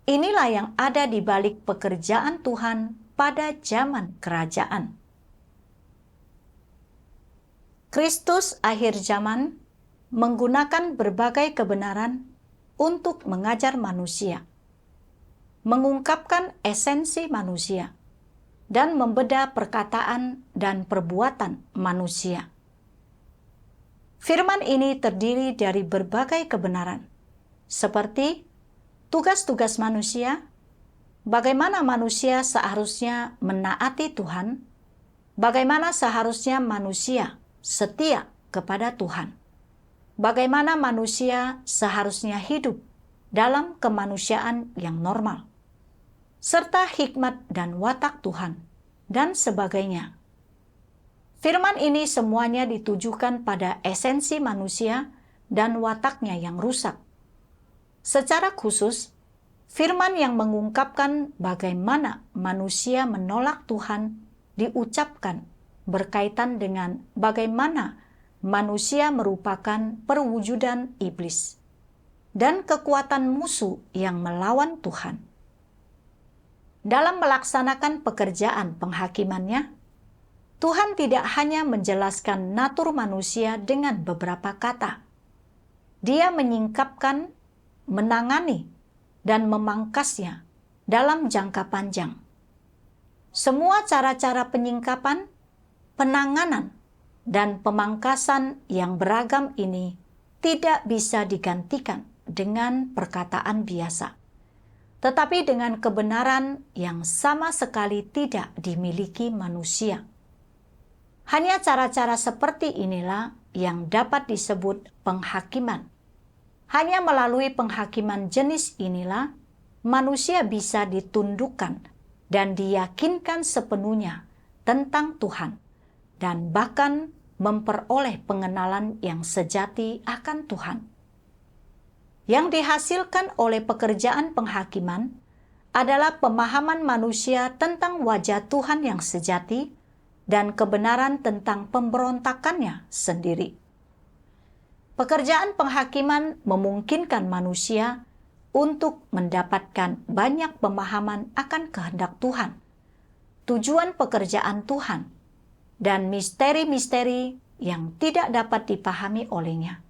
Inilah yang ada di balik pekerjaan Tuhan pada zaman kerajaan. Kristus akhir zaman menggunakan berbagai kebenaran untuk mengajar manusia, mengungkapkan esensi manusia, dan membedah perkataan dan perbuatan manusia. Firman ini terdiri dari berbagai kebenaran, seperti tugas-tugas manusia, bagaimana manusia seharusnya menaati Tuhan, bagaimana seharusnya manusia setia kepada Tuhan, bagaimana manusia seharusnya hidup dalam kemanusiaan yang normal, serta hikmat dan watak Tuhan, dan sebagainya. Firman ini semuanya ditujukan pada esensi manusia dan wataknya yang rusak. Secara khusus, firman yang mengungkapkan bagaimana manusia menolak Tuhan diucapkan berkaitan dengan bagaimana manusia merupakan perwujudan iblis dan kekuatan musuh yang melawan Tuhan. Dalam melaksanakan pekerjaan penghakimannya, Tuhan tidak hanya menjelaskan natur manusia dengan beberapa kata. Dia menyingkapkan, menangani, dan memangkasnya dalam jangka panjang. Semua cara-cara penyingkapan, penanganan, dan pemangkasan yang beragam ini tidak bisa digantikan dengan perkataan biasa, tetapi dengan kebenaran yang sama sekali tidak dimiliki manusia. Hanya cara-cara seperti inilah yang dapat disebut penghakiman. Hanya melalui penghakiman jenis inilah manusia bisa ditundukkan dan diyakinkan sepenuhnya tentang Tuhan, dan bahkan memperoleh pengenalan yang sejati akan Tuhan. Yang dihasilkan oleh pekerjaan penghakiman adalah pemahaman manusia tentang wajah Tuhan yang sejati dan kebenaran tentang pemberontakannya sendiri. Pekerjaan penghakiman memungkinkan manusia untuk mendapatkan banyak pemahaman akan kehendak Tuhan, tujuan pekerjaan Tuhan, dan misteri-misteri yang tidak dapat dipahami olehnya.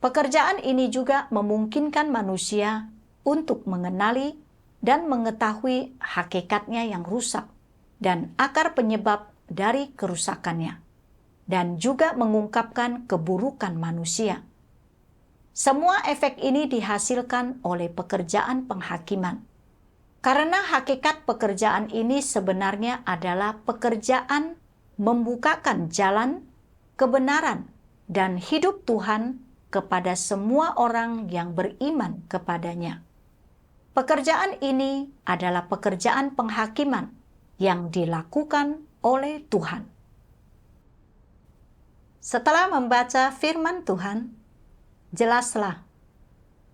Pekerjaan ini juga memungkinkan manusia untuk mengenali dan mengetahui hakikatnya yang rusak dan akar penyebab dari kerusakannya, dan juga mengungkapkan keburukan manusia. Semua efek ini dihasilkan oleh pekerjaan penghakiman. Karena hakikat pekerjaan ini sebenarnya adalah pekerjaan membukakan jalan, kebenaran, dan hidup Tuhan kepada semua orang yang beriman kepadanya. Pekerjaan ini adalah pekerjaan penghakiman yang dilakukan oleh Tuhan. Setelah membaca firman Tuhan, jelaslah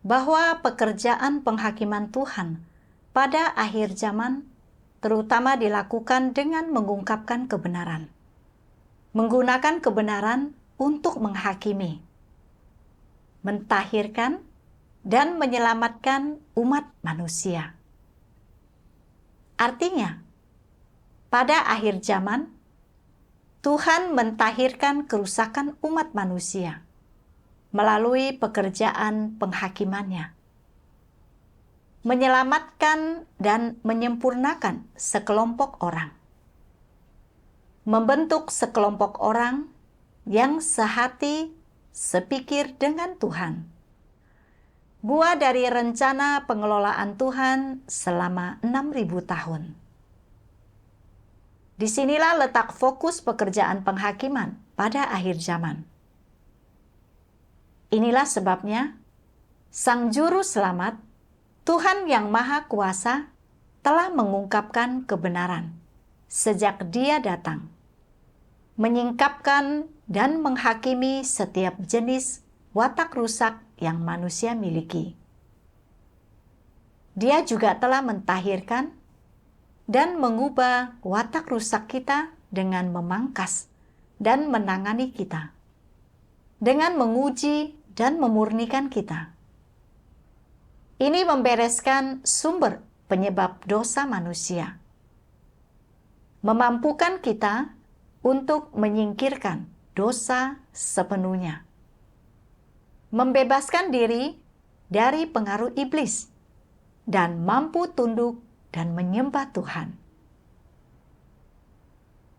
bahwa pekerjaan penghakiman Tuhan pada akhir zaman terutama dilakukan dengan mengungkapkan kebenaran. Menggunakan kebenaran untuk menghakimi, mentahirkan, dan menyelamatkan umat manusia. Artinya, pada akhir zaman, Tuhan mentahirkan kerusakan umat manusia melalui pekerjaan penghakimannya, menyelamatkan dan menyempurnakan sekelompok orang, membentuk sekelompok orang yang sehati, sepikir dengan Tuhan. Buah dari rencana pengelolaan Tuhan selama 6.000 tahun. Disinilah letak fokus pekerjaan penghakiman pada akhir zaman. Inilah sebabnya, Sang Juru Selamat, Tuhan yang Maha Kuasa, telah mengungkapkan kebenaran sejak Dia datang, menyingkapkan dan menghakimi setiap jenis watak rusak yang manusia miliki. Dia juga telah mentahirkan dan mengubah watak rusak kita dengan memangkas dan menangani kita, dengan menguji dan memurnikan kita. Ini membereskan sumber penyebab dosa manusia, memampukan kita untuk menyingkirkan dosa sepenuhnya, membebaskan diri dari pengaruh iblis, dan mampu tunduk dan menyembah Tuhan.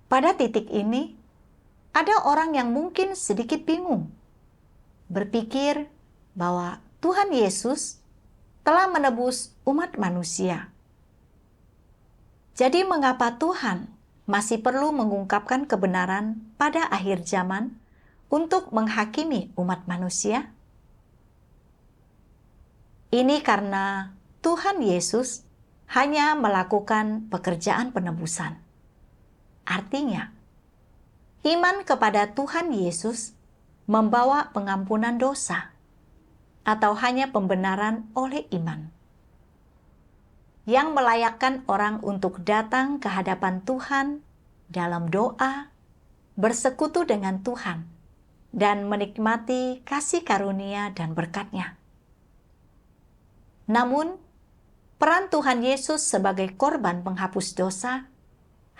Pada titik ini, ada orang yang mungkin sedikit bingung, berpikir bahwa Tuhan Yesus telah menebus umat manusia. Jadi mengapa Tuhan masih perlu mengungkapkan kebenaran pada akhir zaman untuk menghakimi umat manusia? Ini karena Tuhan Yesus hanya melakukan pekerjaan penebusan. Artinya, iman kepada Tuhan Yesus membawa pengampunan dosa atau hanya pembenaran oleh iman yang melayakkan orang untuk datang ke hadapan Tuhan dalam doa, bersekutu dengan Tuhan, dan menikmati kasih karunia dan berkat-Nya. Namun, peran Tuhan Yesus sebagai korban penghapus dosa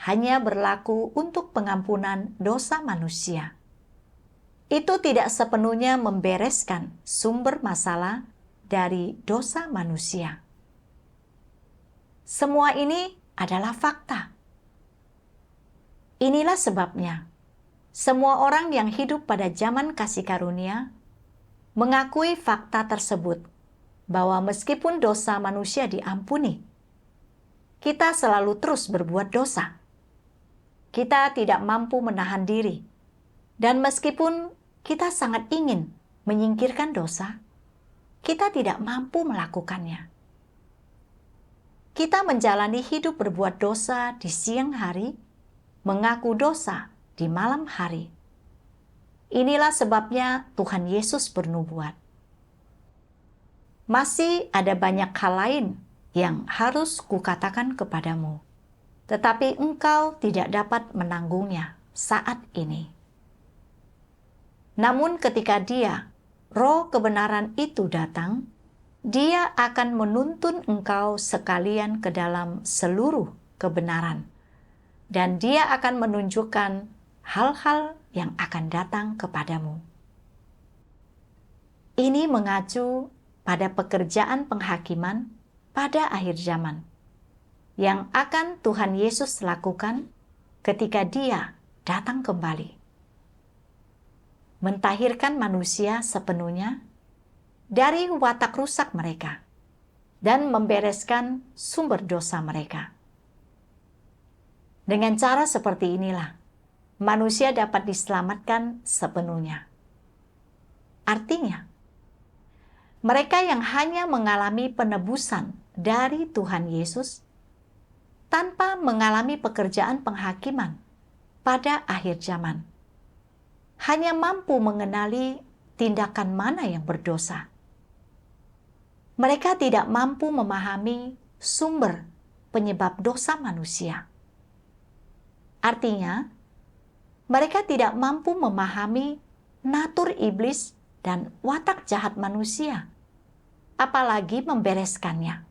hanya berlaku untuk pengampunan dosa manusia. Itu tidak sepenuhnya membereskan sumber masalah dari dosa manusia. Semua ini adalah fakta. Inilah sebabnya, semua orang yang hidup pada zaman kasih karunia mengakui fakta tersebut, bahwa meskipun dosa manusia diampuni, kita selalu terus berbuat dosa. Kita tidak mampu menahan diri, dan meskipun kita sangat ingin menyingkirkan dosa, kita tidak mampu melakukannya. Kita menjalani hidup berbuat dosa di siang hari, mengaku dosa di malam hari. Inilah sebabnya Tuhan Yesus bernubuat. Masih ada banyak hal lain yang harus kukatakan kepadamu, tetapi engkau tidak dapat menanggungnya saat ini. Namun ketika Dia, Roh kebenaran itu datang, Dia akan menuntun engkau sekalian ke dalam seluruh kebenaran, dan Dia akan menunjukkan hal-hal yang akan datang kepadamu. Ini mengacu pada pekerjaan penghakiman pada akhir zaman yang akan Tuhan Yesus lakukan ketika Dia datang kembali, mentahirkan manusia sepenuhnya dari watak rusak mereka dan membereskan sumber dosa mereka. Dengan cara seperti inilah manusia dapat diselamatkan sepenuhnya. Artinya, mereka yang hanya mengalami penebusan dari Tuhan Yesus tanpa mengalami pekerjaan penghakiman pada akhir zaman, hanya mampu mengenali tindakan mana yang berdosa. Mereka tidak mampu memahami sumber penyebab dosa manusia. Artinya, mereka tidak mampu memahami natur iblis dan watak jahat manusia, apalagi membereskannya.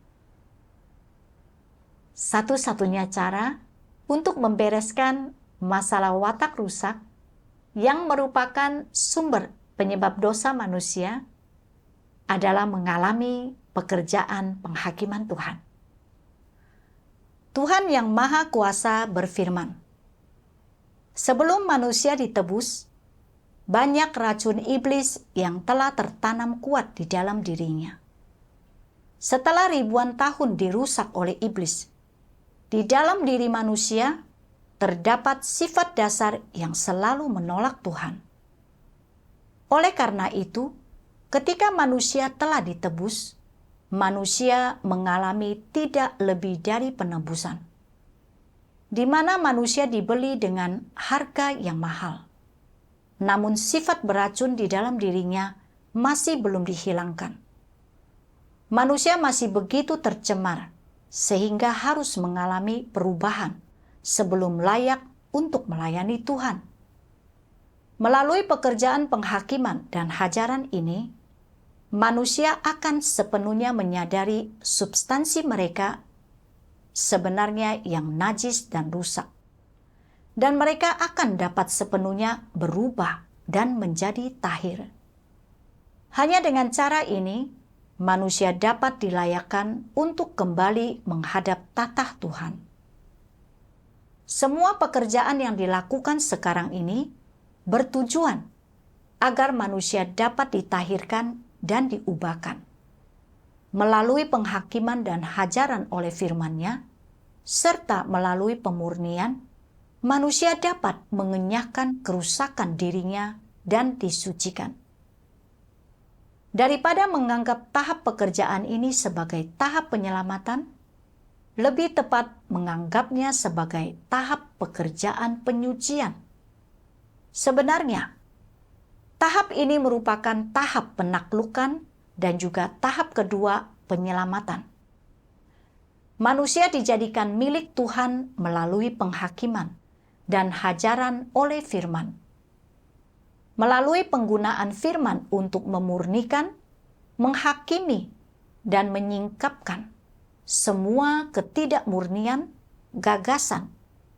Satu-satunya cara untuk membereskan masalah watak rusak yang merupakan sumber penyebab dosa manusia adalah mengalami pekerjaan penghakiman Tuhan. Tuhan yang Maha Kuasa berfirman, "Sebelum manusia ditebus, banyak racun iblis yang telah tertanam kuat di dalam dirinya. Setelah ribuan tahun dirusak oleh iblis, di dalam diri manusia terdapat sifat dasar yang selalu menolak Tuhan. Oleh karena itu, ketika manusia telah ditebus, manusia mengalami tidak lebih dari penebusan, di mana manusia dibeli dengan harga yang mahal. Namun sifat beracun di dalam dirinya masih belum dihilangkan. Manusia masih begitu tercemar sehingga harus mengalami perubahan sebelum layak untuk melayani Tuhan. Melalui pekerjaan penghakiman dan hajaran ini, manusia akan sepenuhnya menyadari substansi mereka sebenarnya yang najis dan rusak. Dan mereka akan dapat sepenuhnya berubah dan menjadi tahir. Hanya dengan cara ini, manusia dapat dilayakkan untuk kembali menghadap tatah Tuhan. Semua pekerjaan yang dilakukan sekarang ini bertujuan agar manusia dapat ditahirkan dan diubahkan. Melalui penghakiman dan hajaran oleh firman-Nya, serta melalui pemurnian, manusia dapat mengenyahkan kerusakan dirinya dan disucikan. Daripada menganggap tahap pekerjaan ini sebagai tahap penyelamatan, lebih tepat menganggapnya sebagai tahap pekerjaan penyucian. Sebenarnya, tahap ini merupakan tahap penaklukan dan juga tahap kedua penyelamatan. Manusia dijadikan milik Tuhan melalui penghakiman dan hajaran oleh firman. Melalui penggunaan firman untuk memurnikan, menghakimi, dan menyingkapkan semua ketidakmurnian, gagasan,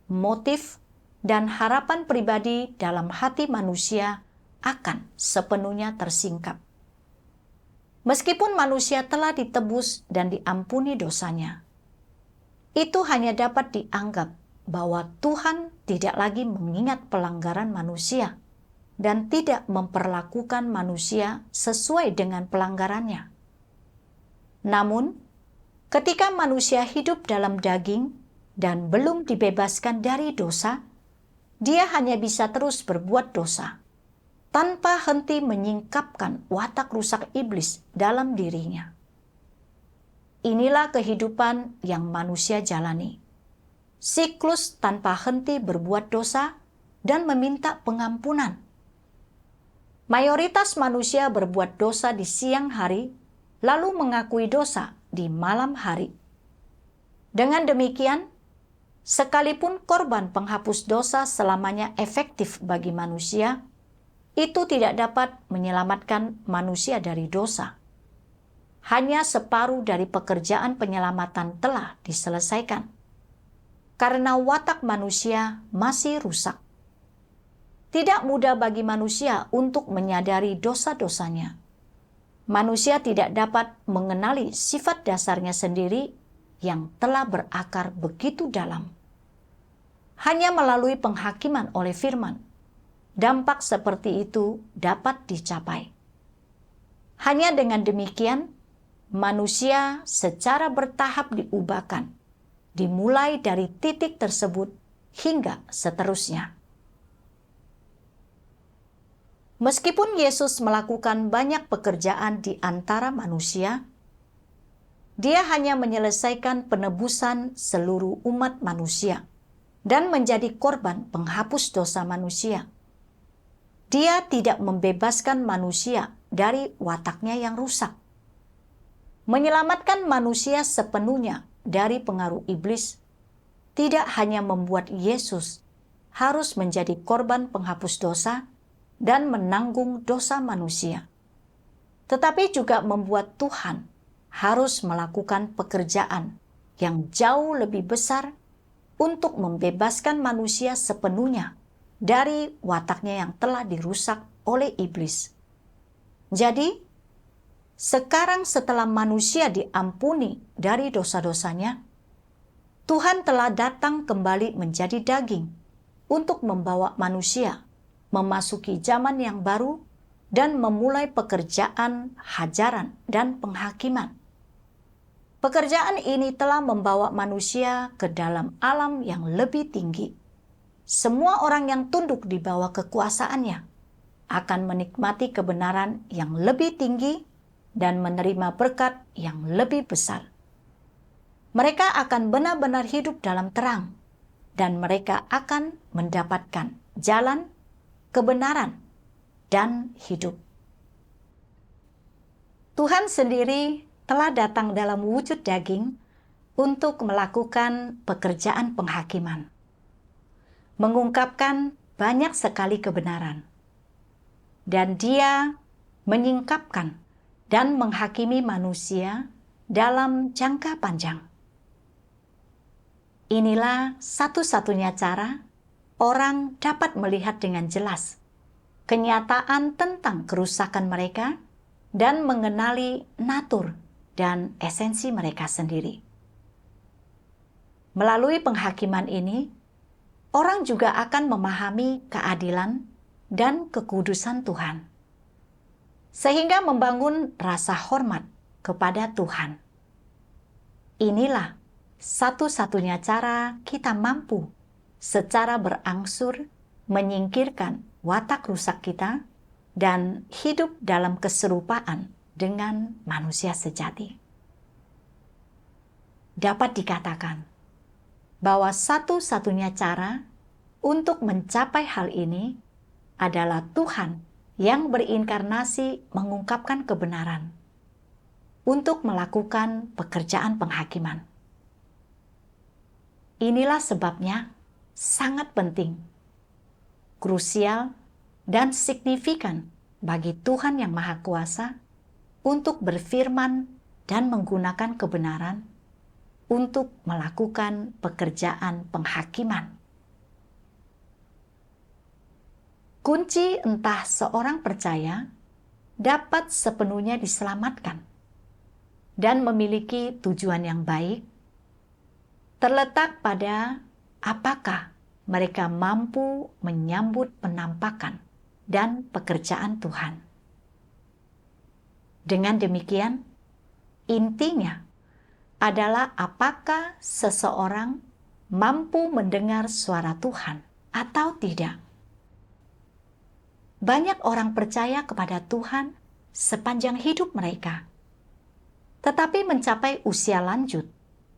motif, dan harapan pribadi dalam hati manusia akan sepenuhnya tersingkap. Meskipun manusia telah ditebus dan diampuni dosanya, itu hanya dapat dianggap bahwa Tuhan tidak lagi mengingat pelanggaran manusia dan tidak memperlakukan manusia sesuai dengan pelanggarannya. Namun, ketika manusia hidup dalam daging dan belum dibebaskan dari dosa, dia hanya bisa terus berbuat dosa, tanpa henti menyingkapkan watak rusak iblis dalam dirinya. Inilah kehidupan yang manusia jalani. Siklus tanpa henti berbuat dosa dan meminta pengampunan. Mayoritas manusia berbuat dosa di siang hari, lalu mengakui dosa di malam hari. Dengan demikian, sekalipun korban penghapus dosa selamanya efektif bagi manusia, itu tidak dapat menyelamatkan manusia dari dosa. Hanya separuh dari pekerjaan penyelamatan telah diselesaikan, karena watak manusia masih rusak. Tidak mudah bagi manusia untuk menyadari dosa-dosanya. Manusia tidak dapat mengenali sifat dasarnya sendiri yang telah berakar begitu dalam. Hanya melalui penghakiman oleh firman, dampak seperti itu dapat dicapai. Hanya dengan demikian, manusia secara bertahap diubahkan, dimulai dari titik tersebut hingga seterusnya. Meskipun Yesus melakukan banyak pekerjaan di antara manusia, Dia hanya menyelesaikan penebusan seluruh umat manusia dan menjadi korban penghapus dosa manusia. Dia tidak membebaskan manusia dari wataknya yang rusak. Menyelamatkan manusia sepenuhnya dari pengaruh iblis tidak hanya membuat Yesus harus menjadi korban penghapus dosa dan menanggung dosa manusia, tetapi juga membuat Tuhan harus melakukan pekerjaan yang jauh lebih besar untuk membebaskan manusia sepenuhnya dari wataknya yang telah dirusak oleh iblis. Jadi, sekarang setelah manusia diampuni dari dosa-dosanya, Tuhan telah datang kembali menjadi daging untuk membawa manusia memasuki zaman yang baru dan memulai pekerjaan hajaran dan penghakiman. Pekerjaan ini telah membawa manusia ke dalam alam yang lebih tinggi. Semua orang yang tunduk di bawah kekuasaannya akan menikmati kebenaran yang lebih tinggi dan menerima berkat yang lebih besar. Mereka akan benar-benar hidup dalam terang, dan mereka akan mendapatkan jalan, kebenaran, dan hidup. Tuhan sendiri telah datang dalam wujud daging untuk melakukan pekerjaan penghakiman, mengungkapkan banyak sekali kebenaran, dan Dia menyingkapkan dan menghakimi manusia dalam jangka panjang. Inilah satu-satunya cara orang dapat melihat dengan jelas kenyataan tentang kerusakan mereka dan mengenali natur dan esensi mereka sendiri. Melalui penghakiman ini, orang juga akan memahami keadilan dan kekudusan Tuhan, sehingga membangun rasa hormat kepada Tuhan. Inilah satu-satunya cara kita mampu secara berangsur menyingkirkan watak rusak kita dan hidup dalam keserupaan dengan manusia sejati. Dapat dikatakan bahwa satu-satunya cara untuk mencapai hal ini adalah Tuhan yang berinkarnasi mengungkapkan kebenaran untuk melakukan pekerjaan penghakiman. Inilah sebabnya sangat penting, krusial, dan signifikan bagi Tuhan yang Maha Kuasa untuk berfirman dan menggunakan kebenaran untuk melakukan pekerjaan penghakiman. Kunci entah seorang percaya dapat sepenuhnya diselamatkan dan memiliki tujuan yang baik terletak pada apakah mereka mampu menyambut penampakan dan pekerjaan Tuhan. Dengan demikian, intinya adalah apakah seseorang mampu mendengar suara Tuhan atau tidak. Banyak orang percaya kepada Tuhan sepanjang hidup mereka, tetapi mencapai usia lanjut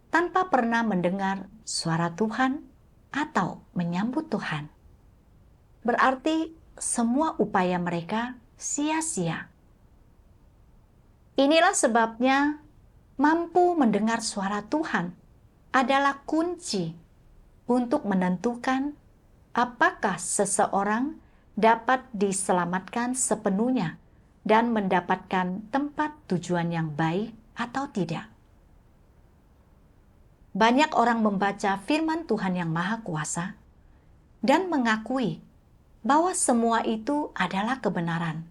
tanpa pernah mendengar suara Tuhan atau menyambut Tuhan. Berarti semua upaya mereka sia-sia. Inilah sebabnya mampu mendengar suara Tuhan adalah kunci untuk menentukan apakah seseorang dapat diselamatkan sepenuhnya dan mendapatkan tempat tujuan yang baik atau tidak. Banyak orang membaca firman Tuhan yang Maha Kuasa dan mengakui bahwa semua itu adalah kebenaran,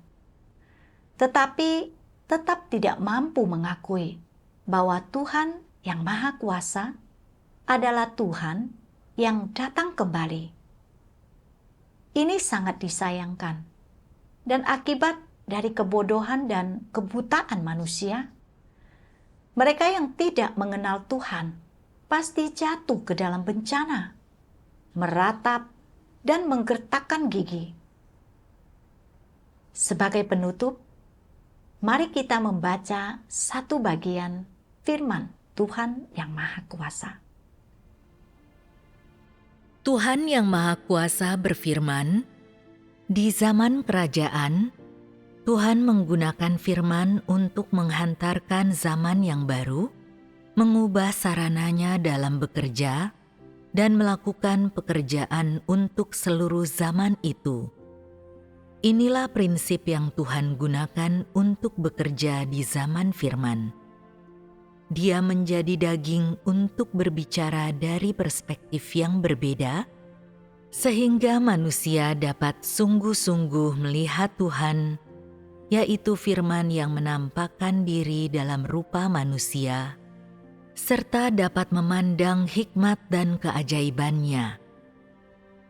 tetapi tetap tidak mampu mengakui bahwa Tuhan yang Maha Kuasa adalah Tuhan yang datang kembali. Ini sangat disayangkan, dan akibat dari kebodohan dan kebutaan manusia, mereka yang tidak mengenal Tuhan pasti jatuh ke dalam bencana, meratap, dan menggertakkan gigi. Sebagai penutup, mari kita membaca satu bagian firman Tuhan yang Maha Kuasa. Tuhan yang Maha Kuasa berfirman, di zaman kerajaan, Tuhan menggunakan firman untuk menghantarkan zaman yang baru mengubah sarananya dalam bekerja, dan melakukan pekerjaan untuk seluruh zaman itu. Inilah prinsip yang Tuhan gunakan untuk bekerja di zaman firman. Dia menjadi daging untuk berbicara dari perspektif yang berbeda, sehingga manusia dapat sungguh-sungguh melihat Tuhan, yaitu firman yang menampakkan diri dalam rupa manusia, serta dapat memandang hikmat dan keajaibannya.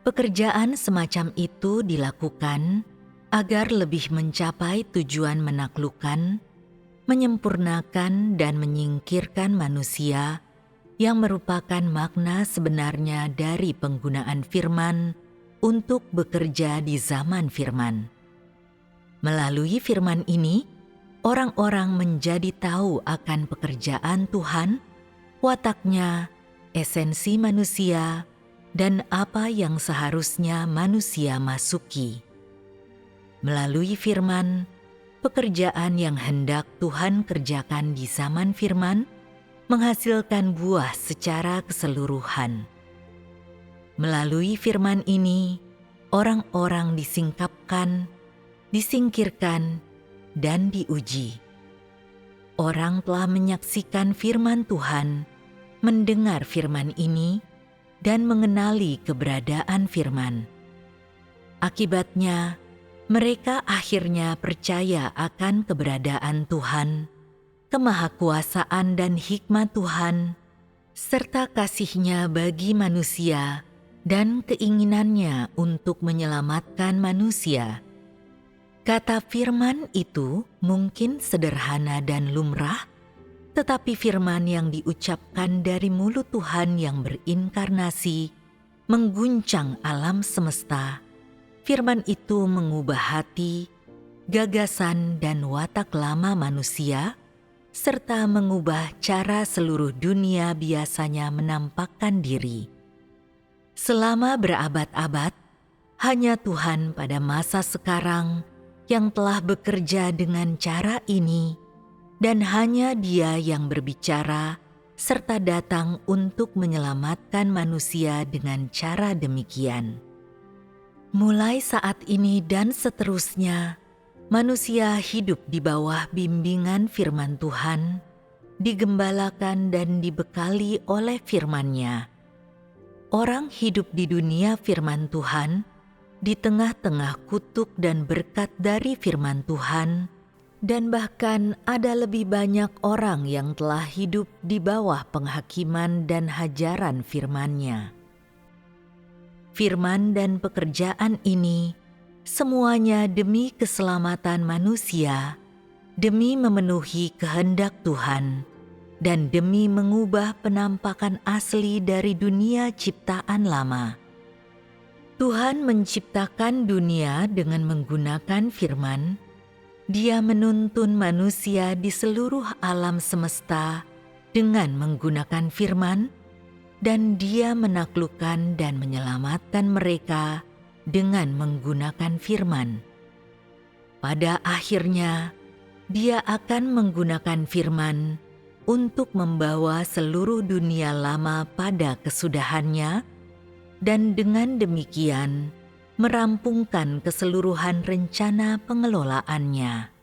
Pekerjaan semacam itu dilakukan agar lebih mencapai tujuan menaklukkan, menyempurnakan dan menyingkirkan manusia yang merupakan makna sebenarnya dari penggunaan firman untuk bekerja di zaman firman. Melalui firman ini, orang-orang menjadi tahu akan pekerjaan Tuhan, wataknya, esensi manusia, dan apa yang seharusnya manusia masuki. Melalui firman, pekerjaan yang hendak Tuhan kerjakan di zaman firman menghasilkan buah secara keseluruhan. Melalui firman ini, orang-orang disingkapkan, disingkirkan, dan diuji. Orang telah menyaksikan firman Tuhan, mendengar firman ini, dan mengenali keberadaan firman. Akibatnya, mereka akhirnya percaya akan keberadaan Tuhan, kemahakuasaan dan hikmat Tuhan, serta kasih-Nya bagi manusia dan keinginannya untuk menyelamatkan manusia. Kata firman itu mungkin sederhana dan lumrah, tetapi firman yang diucapkan dari mulut Tuhan yang berinkarnasi mengguncang alam semesta. Firman itu mengubah hati, gagasan dan watak lama manusia, serta mengubah cara seluruh dunia biasanya menampakkan diri. Selama berabad-abad, hanya Tuhan pada masa sekarang yang telah bekerja dengan cara ini, dan hanya Dia yang berbicara serta datang untuk menyelamatkan manusia dengan cara demikian. Mulai saat ini dan seterusnya, manusia hidup di bawah bimbingan firman Tuhan, digembalakan dan dibekali oleh firman-Nya. Orang hidup di dunia firman Tuhan, di tengah-tengah kutuk dan berkat dari firman Tuhan, dan bahkan ada lebih banyak orang yang telah hidup di bawah penghakiman dan hajaran firman-Nya. Firman dan pekerjaan ini semuanya demi keselamatan manusia, demi memenuhi kehendak Tuhan, dan demi mengubah penampakan asli dari dunia ciptaan lama. Tuhan menciptakan dunia dengan menggunakan firman. Dia menuntun manusia di seluruh alam semesta dengan menggunakan firman, dan Dia menaklukkan dan menyelamatkan mereka dengan menggunakan firman. Pada akhirnya, Dia akan menggunakan firman untuk membawa seluruh dunia lama pada kesudahannya, dan dengan demikian merampungkan keseluruhan rencana pengelolaannya.